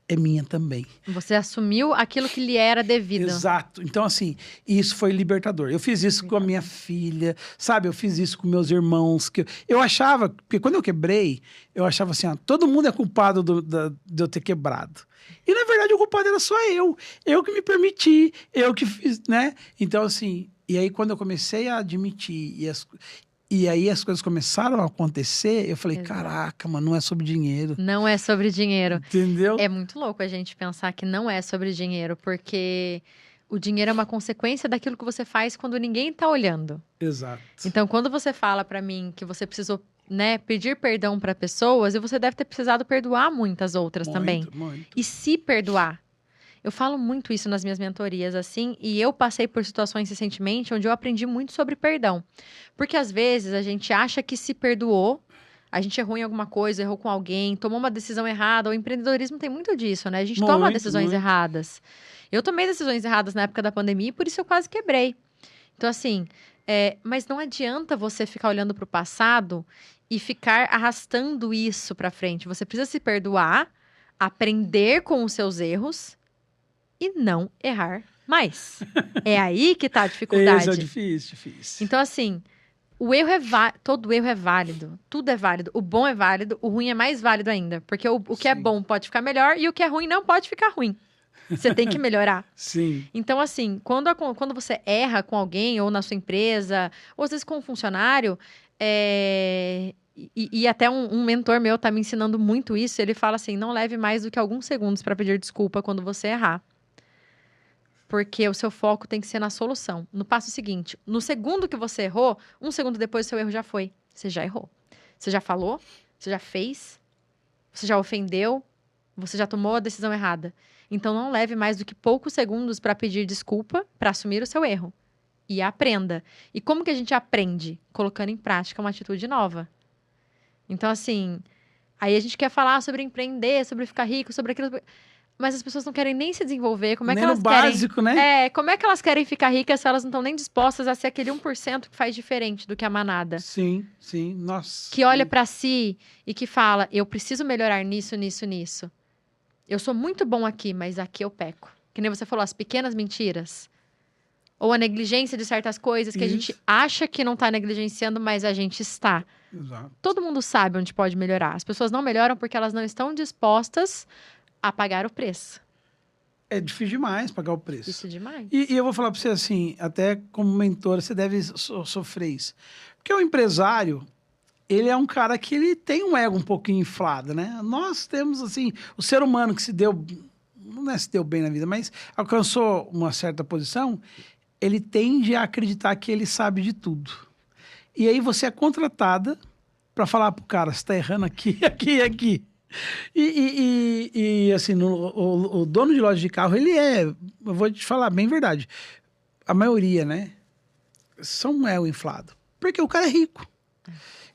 é minha também. Você assumiu aquilo que lhe era devido. Exato. Então, assim, isso foi libertador. Eu fiz isso com a minha filha, sabe? Eu fiz isso com meus irmãos. Eu achava, porque quando eu quebrei, eu achava assim, todo mundo é culpado de eu ter quebrado. E, na verdade, o culpado era só eu. Eu que me permiti, eu que fiz, né? Então, assim, e aí quando eu comecei a admitir, e aí as coisas começaram a acontecer, eu falei, caraca, mano, não é sobre dinheiro. Não é sobre dinheiro. Entendeu? É muito louco a gente pensar que não é sobre dinheiro, porque o dinheiro é uma consequência daquilo que você faz quando ninguém tá olhando. Exato. Então, quando você fala pra mim que você precisou, né, pedir perdão pra pessoas, e você deve ter precisado perdoar muitas outras também. Muito. E se perdoar. Eu falo muito isso nas minhas mentorias, assim, e eu passei por situações recentemente onde eu aprendi muito sobre perdão. Porque às vezes a gente acha que se perdoou, a gente errou em alguma coisa, errou com alguém, tomou uma decisão errada. O empreendedorismo tem muito disso, né? A gente toma decisões erradas. Eu tomei decisões erradas na época da pandemia e por isso eu quase quebrei. Então, assim, Mas não adianta você ficar olhando para o passado e ficar arrastando isso para frente. Você precisa se perdoar, aprender com os seus erros e não errar mais. É aí que tá a dificuldade. Isso é difícil. Então, assim, todo erro é válido. Tudo é válido. O bom é válido, o ruim é mais válido ainda. Porque o que é bom pode ficar melhor e o que é ruim não pode ficar ruim. Você tem que melhorar. Sim. Então, assim, quando você erra com alguém, ou na sua empresa, ou às vezes com um funcionário, e até um mentor meu tá me ensinando muito isso, ele fala assim, não leve mais do que alguns segundos para pedir desculpa quando você errar. Porque o seu foco tem que ser na solução. No passo seguinte, no segundo que você errou, um segundo depois o seu erro já foi. Você já errou. Você já falou, você já fez, você já ofendeu, você já tomou a decisão errada. Então, não leve mais do que poucos segundos para pedir desculpa, para assumir o seu erro. E aprenda. E como que a gente aprende? Colocando em prática uma atitude nova. Então, assim, aí a gente quer falar sobre empreender, sobre ficar rico, sobre aquilo... Mas as pessoas não querem nem se desenvolver. Como é nem que elas no básico, né? Como é que elas querem ficar ricas se elas não estão nem dispostas a ser aquele 1% que faz diferente do que a manada? Sim. Nossa. Que olha para si e que fala, eu preciso melhorar nisso. Eu sou muito bom aqui, mas aqui eu peco. Que nem você falou, as pequenas mentiras. Ou a negligência de certas coisas que a gente acha que não está negligenciando, mas a gente está. Exato. Todo mundo sabe onde pode melhorar. As pessoas não melhoram porque elas não estão dispostas a pagar o preço. É difícil demais pagar o preço. Difícil demais. E eu vou falar para você assim, até como mentor, você deve sofrer isso. Porque o empresário... ele é um cara que ele tem um ego um pouquinho inflado, né? Nós temos, assim, o ser humano que se deu, não é se deu bem na vida, mas alcançou uma certa posição, ele tende a acreditar que ele sabe de tudo. E aí você é contratada para falar pro cara, você tá errando aqui, aqui. E assim, o dono de loja de carro, ele eu vou te falar bem verdade, a maioria, né, são um ego inflado. Porque o cara é rico.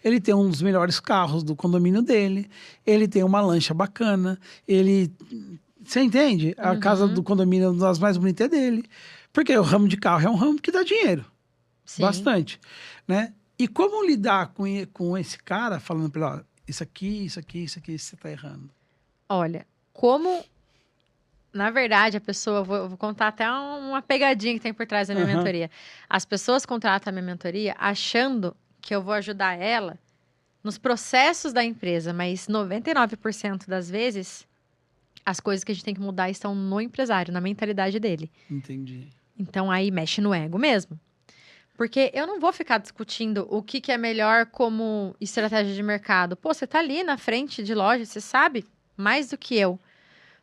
Ele tem um dos melhores carros do condomínio dele, ele tem uma lancha bacana, você entende? A casa do condomínio, uma das mais bonitas é dele. Porque o ramo de carro é um ramo que dá dinheiro. Sim. Bastante, né? E como lidar com esse cara falando para ele, ó, isso aqui, você tá errando? Olha, na verdade, a pessoa... Vou contar até uma pegadinha que tem por trás da minha mentoria. As pessoas contratam a minha mentoria achando que eu vou ajudar ela nos processos da empresa, mas 99% das vezes, as coisas que a gente tem que mudar estão no empresário, na mentalidade dele. Entendi. Então, aí mexe no ego mesmo. Porque eu não vou ficar discutindo o que é melhor como estratégia de mercado. Pô, você tá ali na frente de loja, você sabe mais do que eu.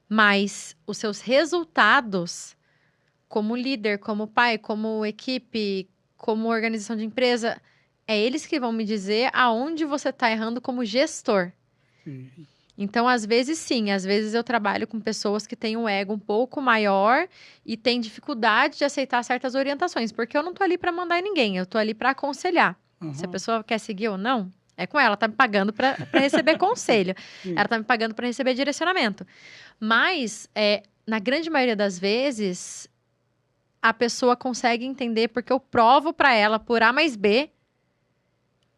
Mas os seus resultados, como líder, como pai, como equipe, como organização de empresa... é eles que vão me dizer aonde você está errando como gestor. Sim. Então, às vezes, sim. Às vezes, eu trabalho com pessoas que têm um ego um pouco maior e têm dificuldade de aceitar certas orientações. Porque eu não estou ali para mandar em ninguém. Eu estou ali para aconselhar. Se a pessoa quer seguir ou não, é com ela. Ela está me pagando para receber conselho. Ela está me pagando para receber direcionamento. Mas, na grande maioria das vezes, a pessoa consegue entender porque eu provo para ela, por A mais B,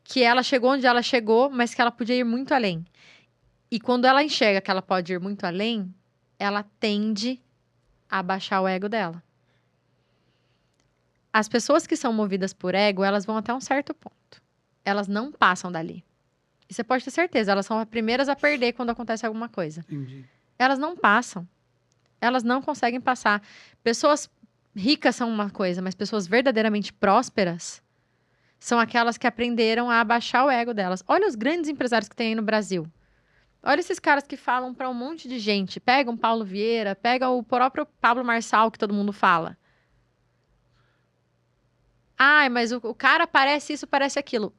que ela chegou onde ela chegou, mas que ela podia ir muito além. E quando ela enxerga que ela pode ir muito além, ela tende a baixar o ego dela. As pessoas que são movidas por ego, elas vão até um certo ponto. Elas não passam dali. E você pode ter certeza, elas são as primeiras a perder quando acontece alguma coisa. Entendi. Elas não passam. Elas não conseguem passar. Pessoas ricas são uma coisa, mas pessoas verdadeiramente prósperas são aquelas que aprenderam a abaixar o ego delas. Olha os grandes empresários que tem aí no Brasil. Olha esses caras que falam para um monte de gente. Pega um Paulo Vieira, pega o próprio Pablo Marçal, que todo mundo fala. Ai, mas o cara parece isso, parece aquilo.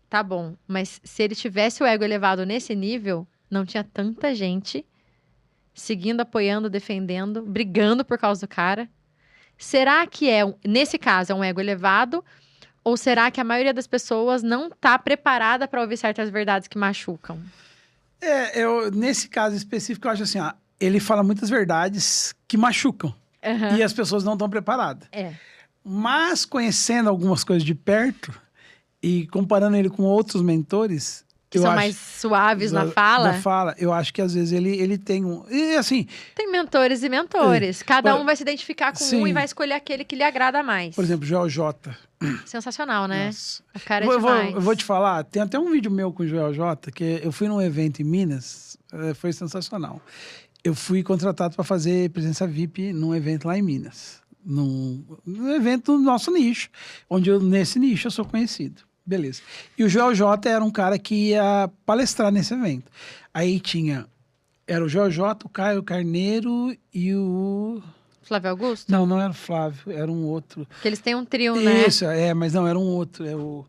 Tá bom, mas se ele tivesse o ego elevado nesse nível, não tinha tanta gente seguindo, apoiando, defendendo, brigando por causa do cara. Será que nesse caso, é um ego elevado? Ou será que a maioria das pessoas não está preparada para ouvir certas verdades que machucam? Nesse caso específico, eu acho assim, ele fala muitas verdades que machucam. E as pessoas não estão preparadas. Mas conhecendo algumas coisas de perto e comparando ele com outros mentores... Que são mais suaves na fala. Na fala, eu acho que às vezes ele tem um... E assim... Tem mentores e mentores. Cada um vai se identificar com um e vai escolher aquele que lhe agrada mais. Por exemplo, Joel J. Sensacional, né? Nossa. O cara é demais. Eu vou te falar, tem até um vídeo meu com o Joel J, que eu fui num evento em Minas, foi sensacional. Eu fui contratado para fazer presença VIP num evento lá em Minas. Num evento do nosso nicho, onde nesse nicho eu sou conhecido. Beleza. E o Joel J era um cara que ia palestrar nesse evento. Aí era o Joel J, o Caio Carneiro e o... Flávio Augusto? Não era o Flávio, era um outro. Porque eles têm um trio, né? Isso, mas não, era um outro.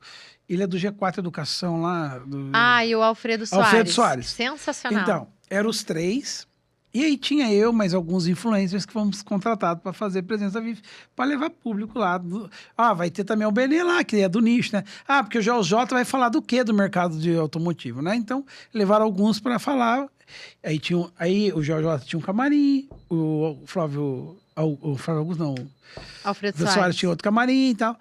Ele é do G4 Educação lá. E o Alfredo Soares. Alfredo Soares. Sensacional. Então, eram os três. E aí tinha eu, mais alguns influencers que fomos contratados para fazer presença VIP, para levar público lá. Vai ter também o Benê lá, que é do nicho, né? Porque o J vai falar do quê do mercado de automotivo, né? Então, levaram alguns para falar. Aí o J tinha um camarim, o Flávio Augusto, não. Alfredo Soares tinha outro camarim e tal.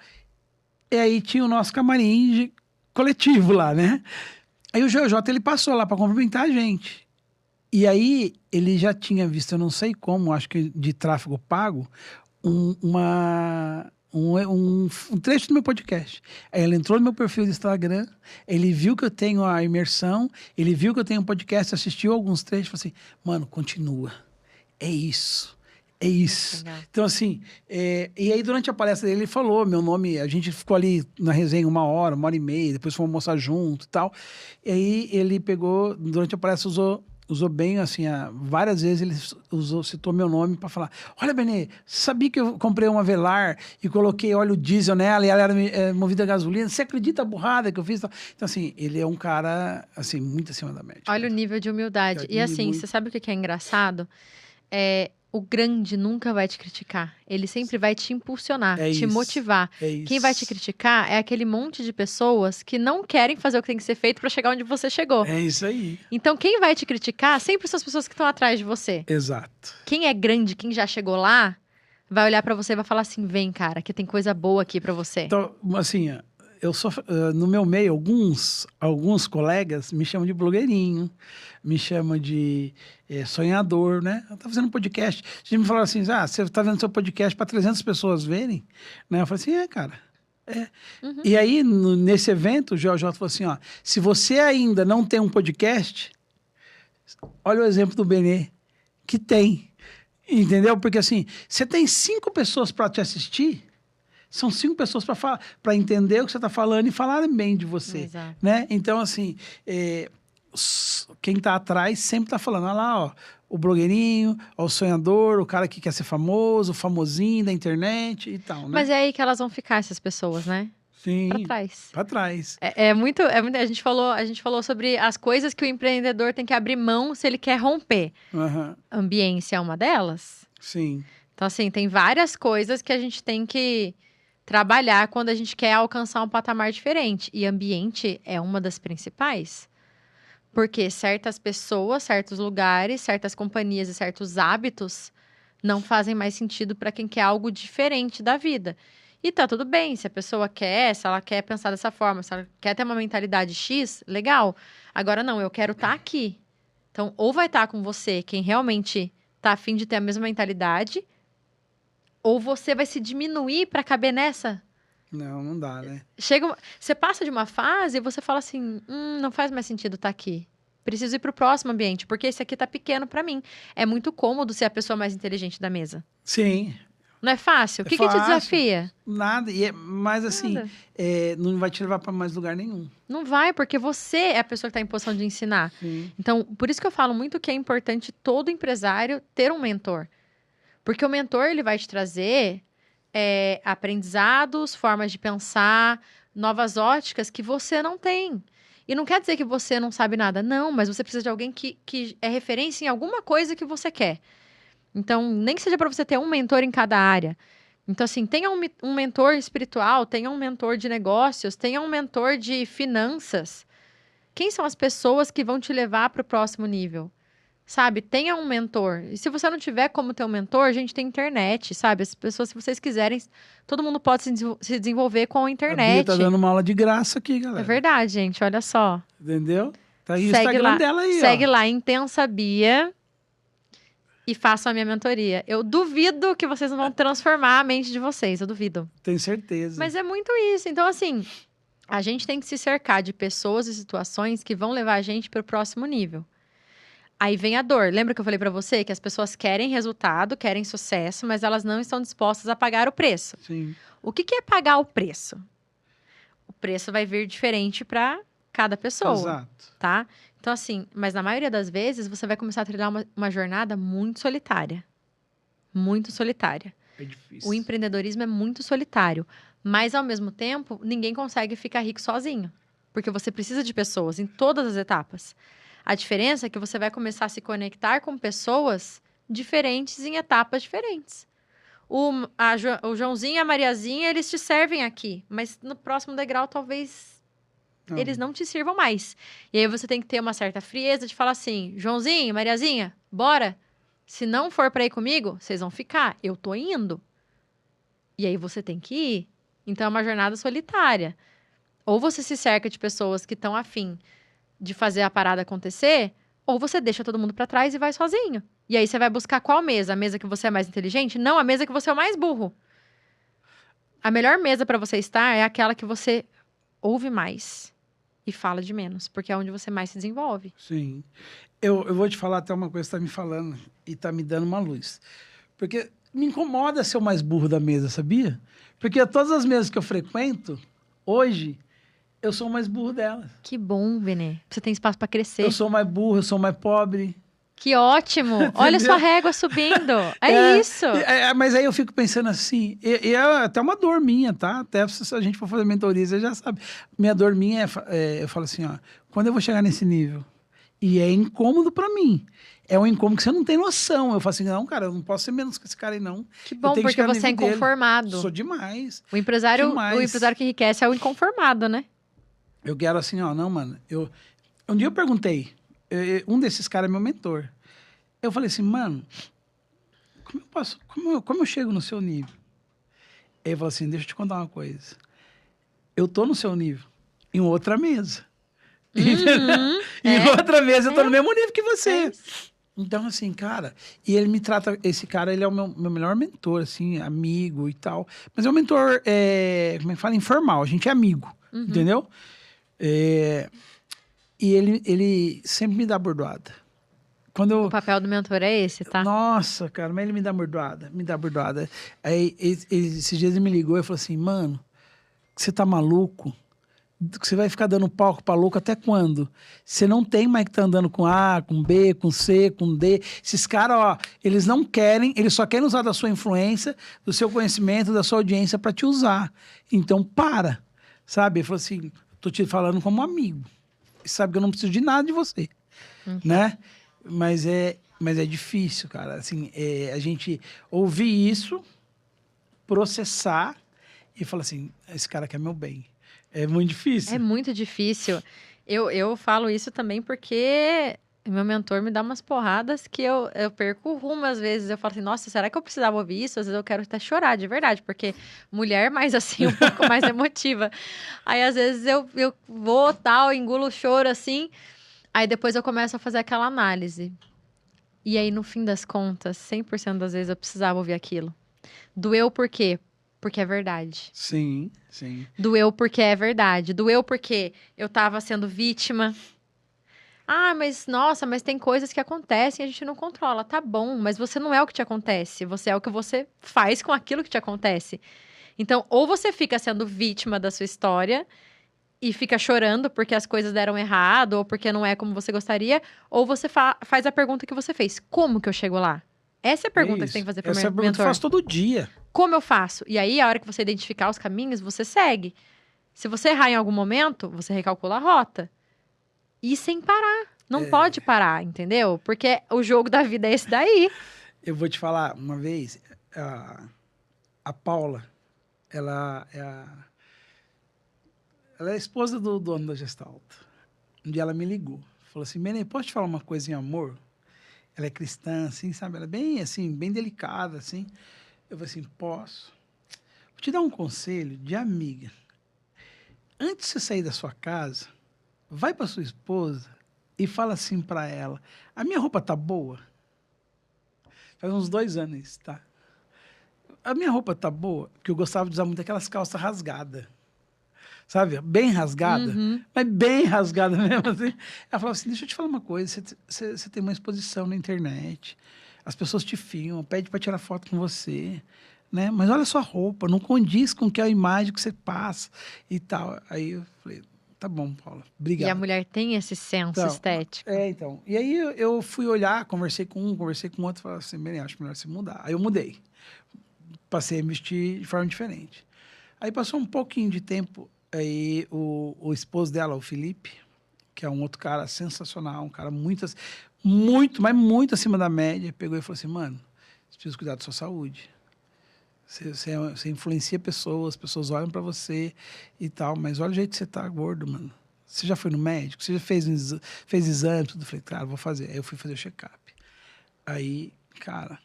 E aí tinha o nosso camarim coletivo lá, né? Aí o J ele passou lá para cumprimentar a gente. E aí, ele já tinha visto, eu não sei como, acho que de tráfego pago, um trecho do meu podcast. Aí ele entrou no meu perfil do Instagram, ele viu que eu tenho a imersão, ele viu que eu tenho um podcast, assistiu alguns trechos e falou assim, mano, continua. É isso. É isso. Legal. Então, assim, e aí durante a palestra dele, ele falou meu nome, a gente ficou ali na resenha 1 hora, 1h30, depois fomos almoçar junto e tal. E aí ele pegou, durante a palestra, usou bem, assim, várias vezes ele citou meu nome para falar, olha, Benê, sabia que eu comprei uma Velar e coloquei óleo diesel nela e ela era movida a gasolina? Você acredita a burrada que eu fiz? Então, assim, ele é um cara, assim, muito acima da média. Olha o nível de humildade. E assim, você sabe o que é engraçado? O grande nunca vai te criticar. Ele sempre vai te impulsionar, te motivar. Quem vai te criticar é aquele monte de pessoas que não querem fazer o que tem que ser feito para chegar onde você chegou. É isso aí. Então, quem vai te criticar sempre são as pessoas que estão atrás de você. Exato. Quem é grande, quem já chegou lá, vai olhar para você e vai falar assim, vem, cara, que tem coisa boa aqui para você. Então, assim, eu sou, no meu meio, alguns colegas me chamam de blogueirinho, me chamam de sonhador, né? Eu tava fazendo um podcast, a gente me falou assim, você tá vendo seu podcast para 300 pessoas verem? Né? Eu falei assim, cara, Uhum. E aí, nesse evento, o GeoJ falou assim, se você ainda não tem um podcast, olha o exemplo do Benê, que tem, entendeu? Porque assim, você tem 5 pessoas para te assistir, são 5 pessoas para entender o que você está falando e falarem bem de você. Exato. Né? Então, assim, quem está atrás sempre está falando, olha lá, o blogueirinho, o sonhador, o cara que quer ser famoso, o famosinho da internet e tal, né? Mas é aí que elas vão ficar, essas pessoas, né? Sim. Pra trás. Pra trás. É muito. A gente falou sobre as coisas que o empreendedor tem que abrir mão se ele quer romper. Uhum. Ambiência é uma delas. Sim. Então, assim, tem várias coisas que a gente tem que trabalhar quando a gente quer alcançar um patamar diferente. E ambiente é uma das principais. Porque certas pessoas, certos lugares, certas companhias e certos hábitos não fazem mais sentido para quem quer algo diferente da vida. E tá tudo bem, se a pessoa quer, se ela quer pensar dessa forma, se ela quer ter uma mentalidade X, legal. Agora não, eu quero estar aqui. Então, ou vai estar com você quem realmente tá afim de ter a mesma mentalidade, ou você vai se diminuir para caber nessa. Não dá, né? Você passa de uma fase e você fala assim, não faz mais sentido estar aqui. Preciso ir pro próximo ambiente, porque esse aqui tá pequeno para mim. É muito cômodo ser a pessoa mais inteligente da mesa. Sim. Não é fácil? O que te desafia? Nada. Mas assim, não vai te levar para mais lugar nenhum. Não vai, porque você é a pessoa que está em posição de ensinar. Sim. Então, por isso que eu falo muito que é importante todo empresário ter um mentor. Porque o mentor, ele vai te trazer aprendizados, formas de pensar, novas óticas que você não tem. E não quer dizer que você não sabe nada. Não, mas você precisa de alguém que é referência em alguma coisa que você quer. Então, nem que seja para você ter um mentor em cada área. Então, assim, tenha um mentor espiritual, tenha um mentor de negócios, tenha um mentor de finanças. Quem são as pessoas que vão te levar para o próximo nível? sabe? Tenha um mentor. E se você não tiver como ter um mentor, a gente tem internet, sabe? As pessoas, se vocês quiserem, todo mundo pode se desenvolver com a A Bia internet. tá dando uma aula de graça aqui, É galera. verdade, gente, olha só. Entendeu? Tá aí o Segue Instagram lá, dela aí, segue ó. lá, Intensa Bia, e façam a minha mentoria. Eu duvido que vocês não vão transformar a mente de vocês, eu duvido. Tenho certeza. Mas é muito isso. Então, assim, a gente tem que se cercar de pessoas e situações que vão levar a gente para o próximo nível. Aí vem a dor. Lembra que eu falei para você que as pessoas querem resultado, querem sucesso, mas elas não estão dispostas a pagar o preço. Sim. O que é pagar o preço? O preço vai vir diferente para cada pessoa, Exato. tá? Então, assim, mas na maioria das vezes você vai começar a trilhar uma jornada muito solitária. Muito solitária. É difícil. O empreendedorismo é muito solitário. Mas, ao mesmo tempo, ninguém consegue ficar rico sozinho. Porque você precisa de pessoas em todas as etapas. A diferença é que você vai começar a se conectar com pessoas diferentes em etapas diferentes. O Joãozinho e a Mariazinha, eles te servem aqui. Mas no próximo degrau, talvez eles não te sirvam mais. E aí você tem que ter uma certa frieza de falar assim, Joãozinho, Mariazinha, bora? Se não for para ir comigo, vocês vão ficar. Eu tô indo. E aí você tem que ir. Então é uma jornada solitária. Ou você se cerca de pessoas que estão afim de fazer a parada acontecer, ou você deixa todo mundo para trás e vai sozinho. E aí você vai buscar qual mesa? A mesa que você é mais inteligente? Não, a mesa que você é o mais burro. A melhor mesa para você estar é aquela que você ouve mais e fala de menos, porque é onde você mais se desenvolve. Sim. Eu vou te falar até uma coisa que você tá me falando e tá me dando uma luz. Porque me incomoda ser o mais burro da mesa, sabia? Porque todas as mesas que eu frequento, hoje, eu sou o mais burro delas. Que bom, Benê. Você tem espaço para crescer. Eu sou mais burro, eu sou mais pobre. Que ótimo! Olha sua régua subindo. Isso! Mas aí eu fico pensando assim, e é até uma dor minha, tá? Até se a gente for fazer mentoria, você já sabe. Minha dor minha eu falo assim, ó, quando eu vou chegar nesse nível? E é incômodo pra mim. É um incômodo que você não tem noção. Eu falo assim, não, cara, eu não posso ser menos que esse cara aí, não. Que bom, porque você é inconformado. Sou demais. O empresário que enriquece é o inconformado, né? Eu quero assim, ó, não, mano. Um dia eu perguntei, um desses caras é meu mentor. Eu falei assim, mano, como eu chego no seu nível? Ele falou assim, deixa eu te contar uma coisa. Eu tô no seu nível, em outra mesa. Em outra mesa, eu tô no mesmo nível que você. Então, assim, cara, e ele me trata, esse cara, ele é o meu melhor mentor, assim, amigo e tal. Mas é um mentor, como é que fala? Informal, a gente é amigo, entendeu? E ele sempre me dá bordoada. O papel do mentor é esse, tá? Nossa, cara, mas ele me dá bordoada. Aí, esses dias ele me ligou e falou assim, mano, você tá maluco? Você vai ficar dando palco pra louco até quando? Você não tem mais que tá andando com A, com B, com C, com D. Esses caras, ó, eles não querem, eles só querem usar da sua influência, do seu conhecimento, da sua audiência pra te usar. Então, para, sabe? Ele falou assim, tô te falando como amigo. Você sabe que eu não preciso de nada de você, né? Mas é difícil, cara. Assim, a gente ouvir isso, processar e falar assim, esse cara quer meu bem. É muito difícil. É muito difícil. Eu falo isso também porque meu mentor me dá umas porradas que eu perco o rumo às vezes. Eu falo assim, nossa, será que eu precisava ouvir isso? Às vezes eu quero até chorar, de verdade. Porque mulher mais assim, um pouco mais emotiva. Aí às vezes eu vou tal, engulo o choro assim. Aí depois eu começo a fazer aquela análise. E aí no fim das contas, 100% das vezes eu precisava ouvir aquilo. Doeu por quê? Porque é verdade. Sim, sim. Doeu porque é verdade. Doeu porque eu tava sendo vítima. Ah, mas nossa, mas tem coisas que acontecem e a gente não controla. Tá bom, mas você não é o que te acontece. Você é o que você faz com aquilo que te acontece. Então, ou você fica sendo vítima da sua história e fica chorando porque as coisas deram errado ou porque não é como você gostaria, ou você faz a pergunta que você fez. Como que eu chego lá? Essa é a pergunta que você tem que fazer para o mentor. Essa é a pergunta que eu faço todo dia. Como eu faço? E aí, a hora que você identificar os caminhos, você segue. Se você errar em algum momento, você recalcula a rota. E sem parar. Não pode parar, entendeu? Porque o jogo da vida é esse daí. Eu vou te falar, uma vez, a Paula, ela é a esposa do dono da Gestalt. Um dia ela me ligou. Falou assim, Menê, posso te falar uma coisa em amor? ela é cristã, assim, sabe? Ela é bem, assim, bem delicada, assim. Eu falei assim, posso? Vou te dar um conselho de amiga. Antes de você sair da sua casa, vai para sua esposa e fala assim para ela, a minha roupa tá boa? Faz uns 2 anos isso, tá? A minha roupa tá boa? Porque eu gostava de usar muito aquelas calças rasgadas. Sabe? Bem rasgada, mas bem rasgada mesmo assim. Ela falava assim, deixa eu te falar uma coisa, você tem uma exposição na internet, as pessoas te filmam, pedem para tirar foto com você, né? Mas olha a sua roupa, não condiz com que a imagem que você passa e tal. Aí eu falei, tá bom, Paula, obrigado. E a mulher tem esse senso estético. Então. E aí eu fui olhar, conversei com um, conversei com outro, falei assim, bem, acho melhor você mudar. Aí eu mudei. Passei a vestir de forma diferente. Aí passou um pouquinho de tempo, aí o esposo dela, o Felipe, que é um outro cara sensacional, um cara mas muito acima da média, pegou e falou assim, mano, você precisa cuidar da sua saúde. Você influencia pessoas, as pessoas olham pra você e tal, mas olha o jeito que você tá gordo, mano. Você já foi no médico? Você já fez exame, tudo? Eu falei, cara, vou fazer. Aí eu fui fazer o check-up. Aí, cara,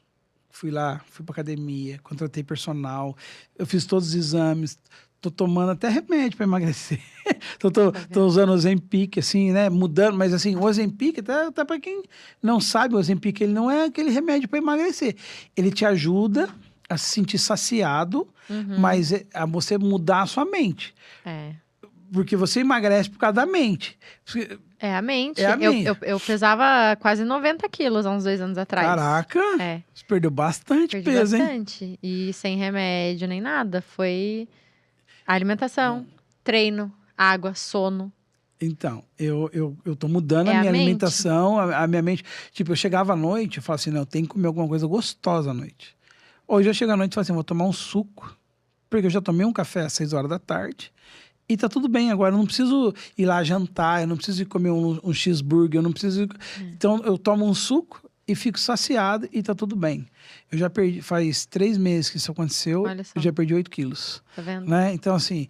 fui lá, fui pra academia, contratei personal, eu fiz todos os exames, tô tomando até remédio para emagrecer. tô usando o Ozempic, assim, né? Mudando, mas assim, o Ozempic, até para quem não sabe, o Ozempic, ele não é aquele remédio para emagrecer. Ele te ajuda a se sentir saciado, mas a você mudar a sua mente. Porque você emagrece por causa da mente. É a mente. É a mente. Eu pesava quase 90 quilos há uns 2 anos atrás. Caraca! Você perdeu bastante peso, bastante. Hein? E sem remédio nem nada. Foi alimentação, treino, água, sono. Então, eu tô mudando a minha alimentação, a minha mente. Tipo, eu chegava à noite, eu falava assim, não, eu tenho que comer alguma coisa gostosa à noite. Hoje eu chego à noite e falo assim, vou tomar um suco, porque eu já tomei um café às 6 horas da tarde. E tá tudo bem agora, eu não preciso ir lá jantar, eu não preciso ir comer um cheeseburger, eu não preciso... Então, eu tomo um suco e fico saciado e tá tudo bem. Eu já perdi, faz 3 meses que isso aconteceu, eu já perdi 8 quilos. Tá vendo? Né? Então, assim,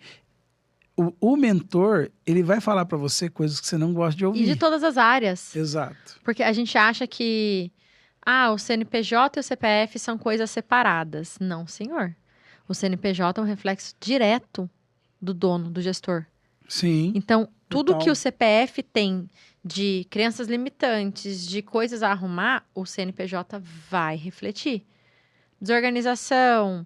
o mentor, ele vai falar pra você coisas que você não gosta de ouvir. E de todas as áreas. Exato. Porque a gente acha que, o CNPJ e o CPF são coisas separadas. Não, senhor. O CNPJ é um reflexo direto do dono, do gestor. Sim. Então, tudo que o CPF tem de crenças limitantes, de coisas a arrumar, o CNPJ vai refletir. Desorganização,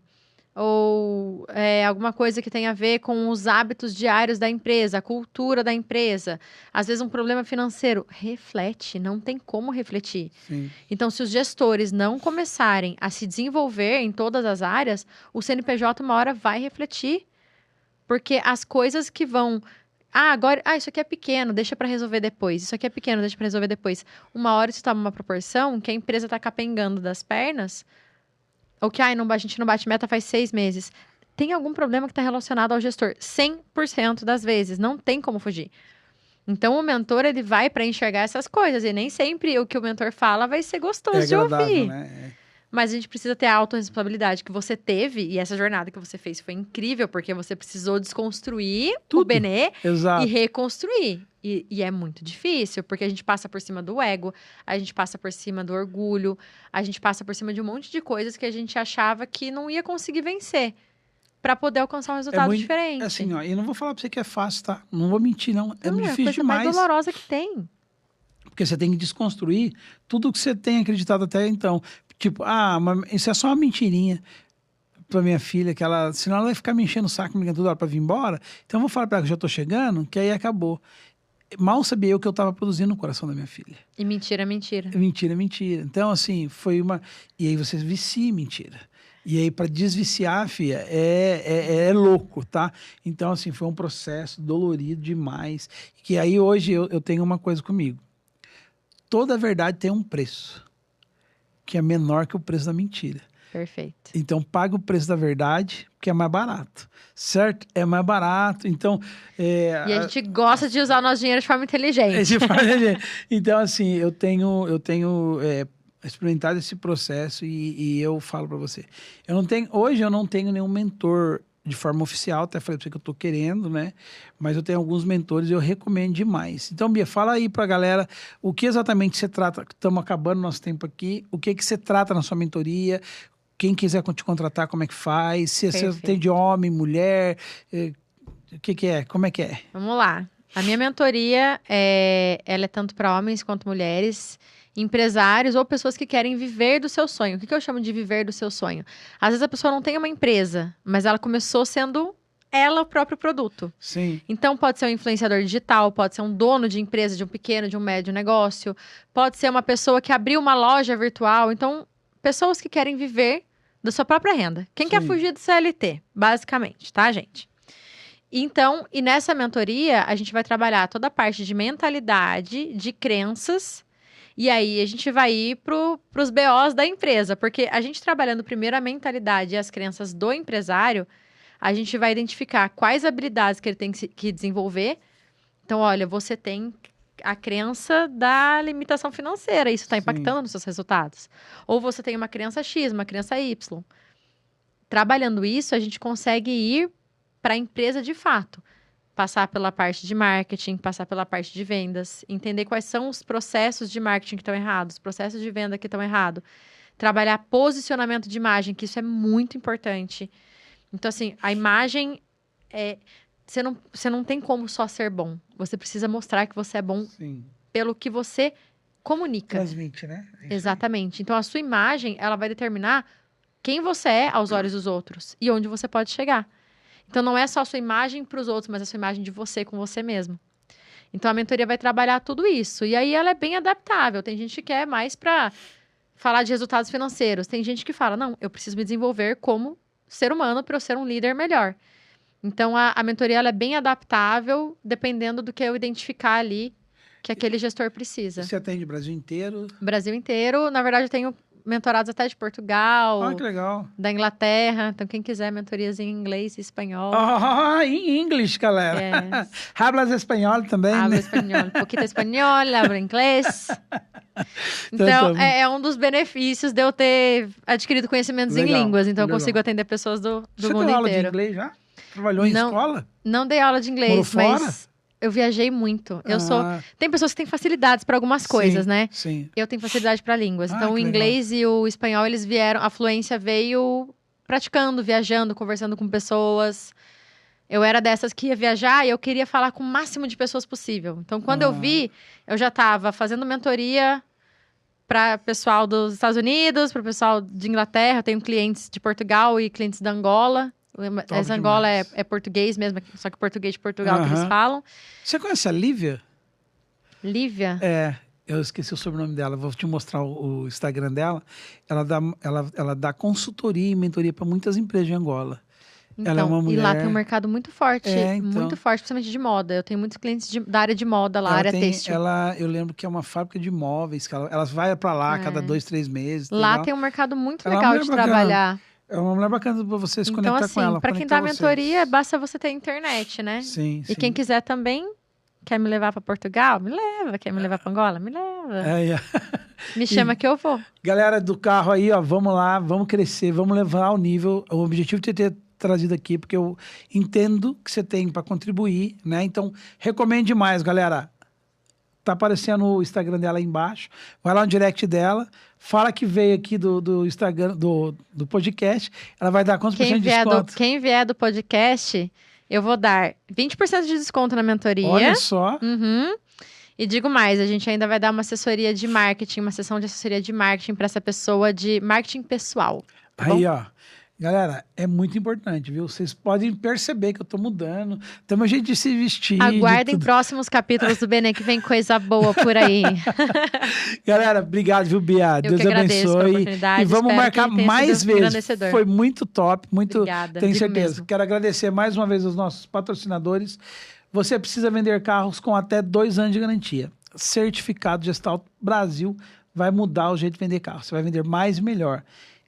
ou alguma coisa que tem a ver com os hábitos diários da empresa, a cultura da empresa. Às vezes um problema financeiro reflete, não tem como refletir. Sim. Então, se os gestores não começarem a se desenvolver em todas as áreas, o CNPJ uma hora vai refletir. Porque as coisas que vão... isso aqui é pequeno, deixa para resolver depois. Isso aqui é pequeno, deixa para resolver depois. Uma hora isso toma uma proporção que a empresa tá capengando das pernas. Ou que, a gente não bate meta faz 6 meses. Tem algum problema que está relacionado ao gestor. 100% das vezes. Não tem como fugir. Então, o mentor, ele vai para enxergar essas coisas. E nem sempre o que o mentor fala vai ser gostoso de ouvir. Né? Mas a gente precisa ter a autorresponsabilidade que você teve. E essa jornada que você fez foi incrível. Porque você precisou desconstruir o Benê e reconstruir. E é muito difícil. Porque a gente passa por cima do ego. A gente passa por cima do orgulho. A gente passa por cima de um monte de coisas que a gente achava que não ia conseguir vencer. Para poder alcançar um resultado diferente. Assim, ó, eu não vou falar para você que é fácil, tá? Não vou mentir, não. É muito difícil demais. É a coisa mais dolorosa que tem. Porque você tem que desconstruir tudo que você tem acreditado até então. Tipo, isso é só uma mentirinha pra minha filha, que senão ela vai ficar me enchendo o saco, me ligando toda hora pra vir embora. Então eu vou falar pra ela que já tô chegando, que aí acabou. Mal sabia eu que eu tava produzindo no coração da minha filha. E mentira é mentira. Mentira é mentira. Então, assim, foi uma... E aí você vicia em mentira. E aí, pra desviciar, filha, é louco, tá? Então, assim, foi um processo dolorido demais. Que aí, hoje, eu tenho uma coisa comigo. Toda verdade tem um preço, que é menor que o preço da mentira. Perfeito. Então, paga o preço da verdade, porque é mais barato. Certo? É mais barato. Então... E a gente gosta de usar o nosso dinheiro de forma inteligente. Então, assim, eu tenho experimentado esse processo e eu falo para você. Hoje eu não tenho nenhum mentor de forma oficial, até falei para você que eu estou querendo, né? Mas eu tenho alguns mentores e eu recomendo demais. Então, Bia, fala aí para a galera o que exatamente você trata, estamos acabando nosso tempo aqui, o que você trata na sua mentoria, quem quiser te contratar, como é que faz, se você tem de homem, mulher, o que é, como é que é? Vamos lá. A minha mentoria, ela é tanto para homens quanto mulheres, empresários ou pessoas que querem viver do seu sonho. O que eu chamo de viver do seu sonho? Às vezes a pessoa não tem uma empresa, mas ela começou sendo ela o próprio produto. Sim. Então pode ser um influenciador digital, pode ser um dono de empresa, de um pequeno, de um médio negócio, pode ser uma pessoa que abriu uma loja virtual. Então, pessoas que querem viver da sua própria renda. Quem quer fugir do CLT, basicamente, tá, gente? Então, e nessa mentoria, a gente vai trabalhar toda a parte de mentalidade, de crenças, e aí a gente vai ir pros BOs da empresa, porque a gente trabalhando primeiro a mentalidade e as crenças do empresário, a gente vai identificar quais habilidades que ele tem que desenvolver. Então, olha, você tem a crença da limitação financeira, isso está impactando nos seus resultados. Ou você tem uma crença X, uma crença Y. Trabalhando isso, a gente consegue ir para a empresa de fato. Passar pela parte de marketing, passar pela parte de vendas, entender quais são os processos de marketing que estão errados, os processos de venda que estão errados. Trabalhar posicionamento de imagem, que isso é muito importante. Então, assim, a imagem você não tem como só ser bom. Você precisa mostrar que você é bom pelo que você comunica. Transmite, né? Exatamente. Então, a sua imagem, ela vai determinar quem você é aos olhos dos outros e onde você pode chegar. Então, não é só a sua imagem para os outros, mas a sua imagem de você com você mesmo. Então, a mentoria vai trabalhar tudo isso. E aí, ela é bem adaptável. Tem gente que quer mais para falar de resultados financeiros. Tem gente que fala, não, eu preciso me desenvolver como ser humano para eu ser um líder melhor. Então, a mentoria ela é bem adaptável, dependendo do que eu identificar ali que aquele gestor precisa. Você atende o Brasil inteiro? Brasil inteiro. Na verdade, eu tenho mentorados até de Portugal. Ah, que legal. Da Inglaterra. Então, quem quiser, mentorias em inglês e espanhol. Em inglês, galera. Hablas espanhol também, Hablo né? espanhol. Um pouquinho de espanhol, hablo inglês. Então, é um dos benefícios de eu ter adquirido conhecimentos em línguas. Então, eu consigo atender pessoas do mundo inteiro. Você deu aula de inglês já? Trabalhou em escola? Não dei aula de inglês, mas eu viajei muito. Tem pessoas que têm facilidades para algumas coisas, né? Sim. Eu tenho facilidade para línguas. Então, o inglês e o espanhol, eles vieram... A fluência veio praticando, viajando, conversando com pessoas. Eu era dessas que ia viajar e eu queria falar com o máximo de pessoas possível. Então, quando eu vi, eu já estava fazendo mentoria para pessoal dos Estados Unidos, para o pessoal de Inglaterra. Eu tenho clientes de Portugal e clientes da Angola. Essa Angola é português mesmo, só que português de Portugal que eles falam. Você conhece a Lívia? Lívia? Eu esqueci o sobrenome dela, vou te mostrar o Instagram dela. Ela dá consultoria e mentoria para muitas empresas de Angola. Então, ela é uma mulher... E lá tem um mercado muito forte, muito forte, principalmente de moda. Eu tenho muitos clientes da área de moda lá, área têxtil. Eu lembro que é uma fábrica de móveis, que ela vai para lá a cada 2, 3 meses. Lá tem um mercado muito legal de trabalhar. É uma mulher bacana para você se conectar com ela. Para quem dá mentoria, basta você ter internet, né? Sim. E quem quiser também, quer me levar para Portugal? Me leva. Quer me levar para Angola? Me leva. Me chama que eu vou. Galera do carro aí, ó, vamos lá, vamos crescer, vamos levar ao nível. O objetivo de ter trazido aqui, porque eu entendo que você tem para contribuir, né? Então, recomendo demais, galera. Tá aparecendo o Instagram dela aí embaixo. Vai lá no direct dela. Fala que veio aqui do Instagram, do podcast. Ela vai dar quantos por cento de desconto? Quem vier do podcast, eu vou dar 20% de desconto na mentoria. Olha só. E digo mais, a gente ainda vai dar uma assessoria de marketing, uma sessão de assessoria de marketing para essa pessoa de marketing pessoal. Tá aí, bom? Ó. Galera, é muito importante, viu? Vocês podem perceber que eu tô mudando. Tem uma jeito de se vestir. Aguardem próximos capítulos do Benê, que vem coisa boa por aí. Galera, obrigado, viu, Bia? Deus abençoe. E vamos marcar mais vezes. Foi muito top, muito. Obrigada, tenho certeza. Mesmo. Quero agradecer mais uma vez aos nossos patrocinadores. Você precisa vender carros com até 2 anos de garantia. Certificado Gestalt Brasil vai mudar o jeito de vender carro. Você vai vender mais e melhor.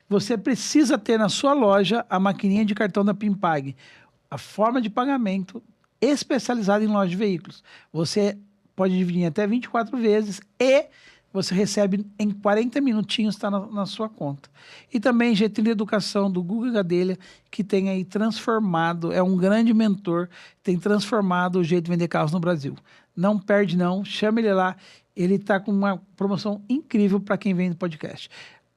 Você precisa ter na sua loja a maquininha de cartão da Pimpag, a forma de pagamento especializada em loja de veículos. Você pode dividir em até 24 vezes e você recebe em 40 minutinhos, está na sua conta. E também Getúlio Educação, do Guga Gadelha, que tem aí transformado, é um grande mentor, tem transformado o jeito de vender carros no Brasil. Não perde não, chama ele lá, ele está com uma promoção incrível para quem vem do podcast.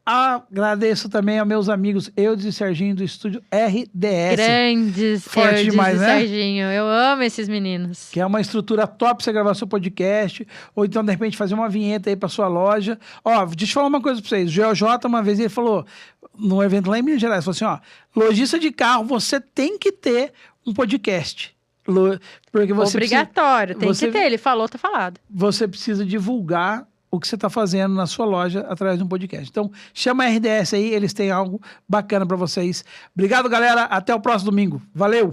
Agradeço também aos meus amigos Eudes e Serginho do estúdio RDS. Grandes Forte Eudes demais, e né? Serginho. Eu amo esses meninos. Que é uma estrutura top pra você gravar seu podcast, ou então, de repente, fazer uma vinheta aí pra sua loja. Ó, deixa eu falar uma coisa pra vocês. O GeoJ, uma vez, ele falou, num evento lá em Minas Gerais, falou assim, ó, lojista de carro, você tem que ter um podcast. Porque você Obrigatório, tem você- que ter. Ele falou, tá falado. você precisa divulgar o que você está fazendo na sua loja através de um podcast. Então, chama a RDS aí, eles têm algo bacana para vocês. Obrigado, galera. Até o próximo domingo. Valeu!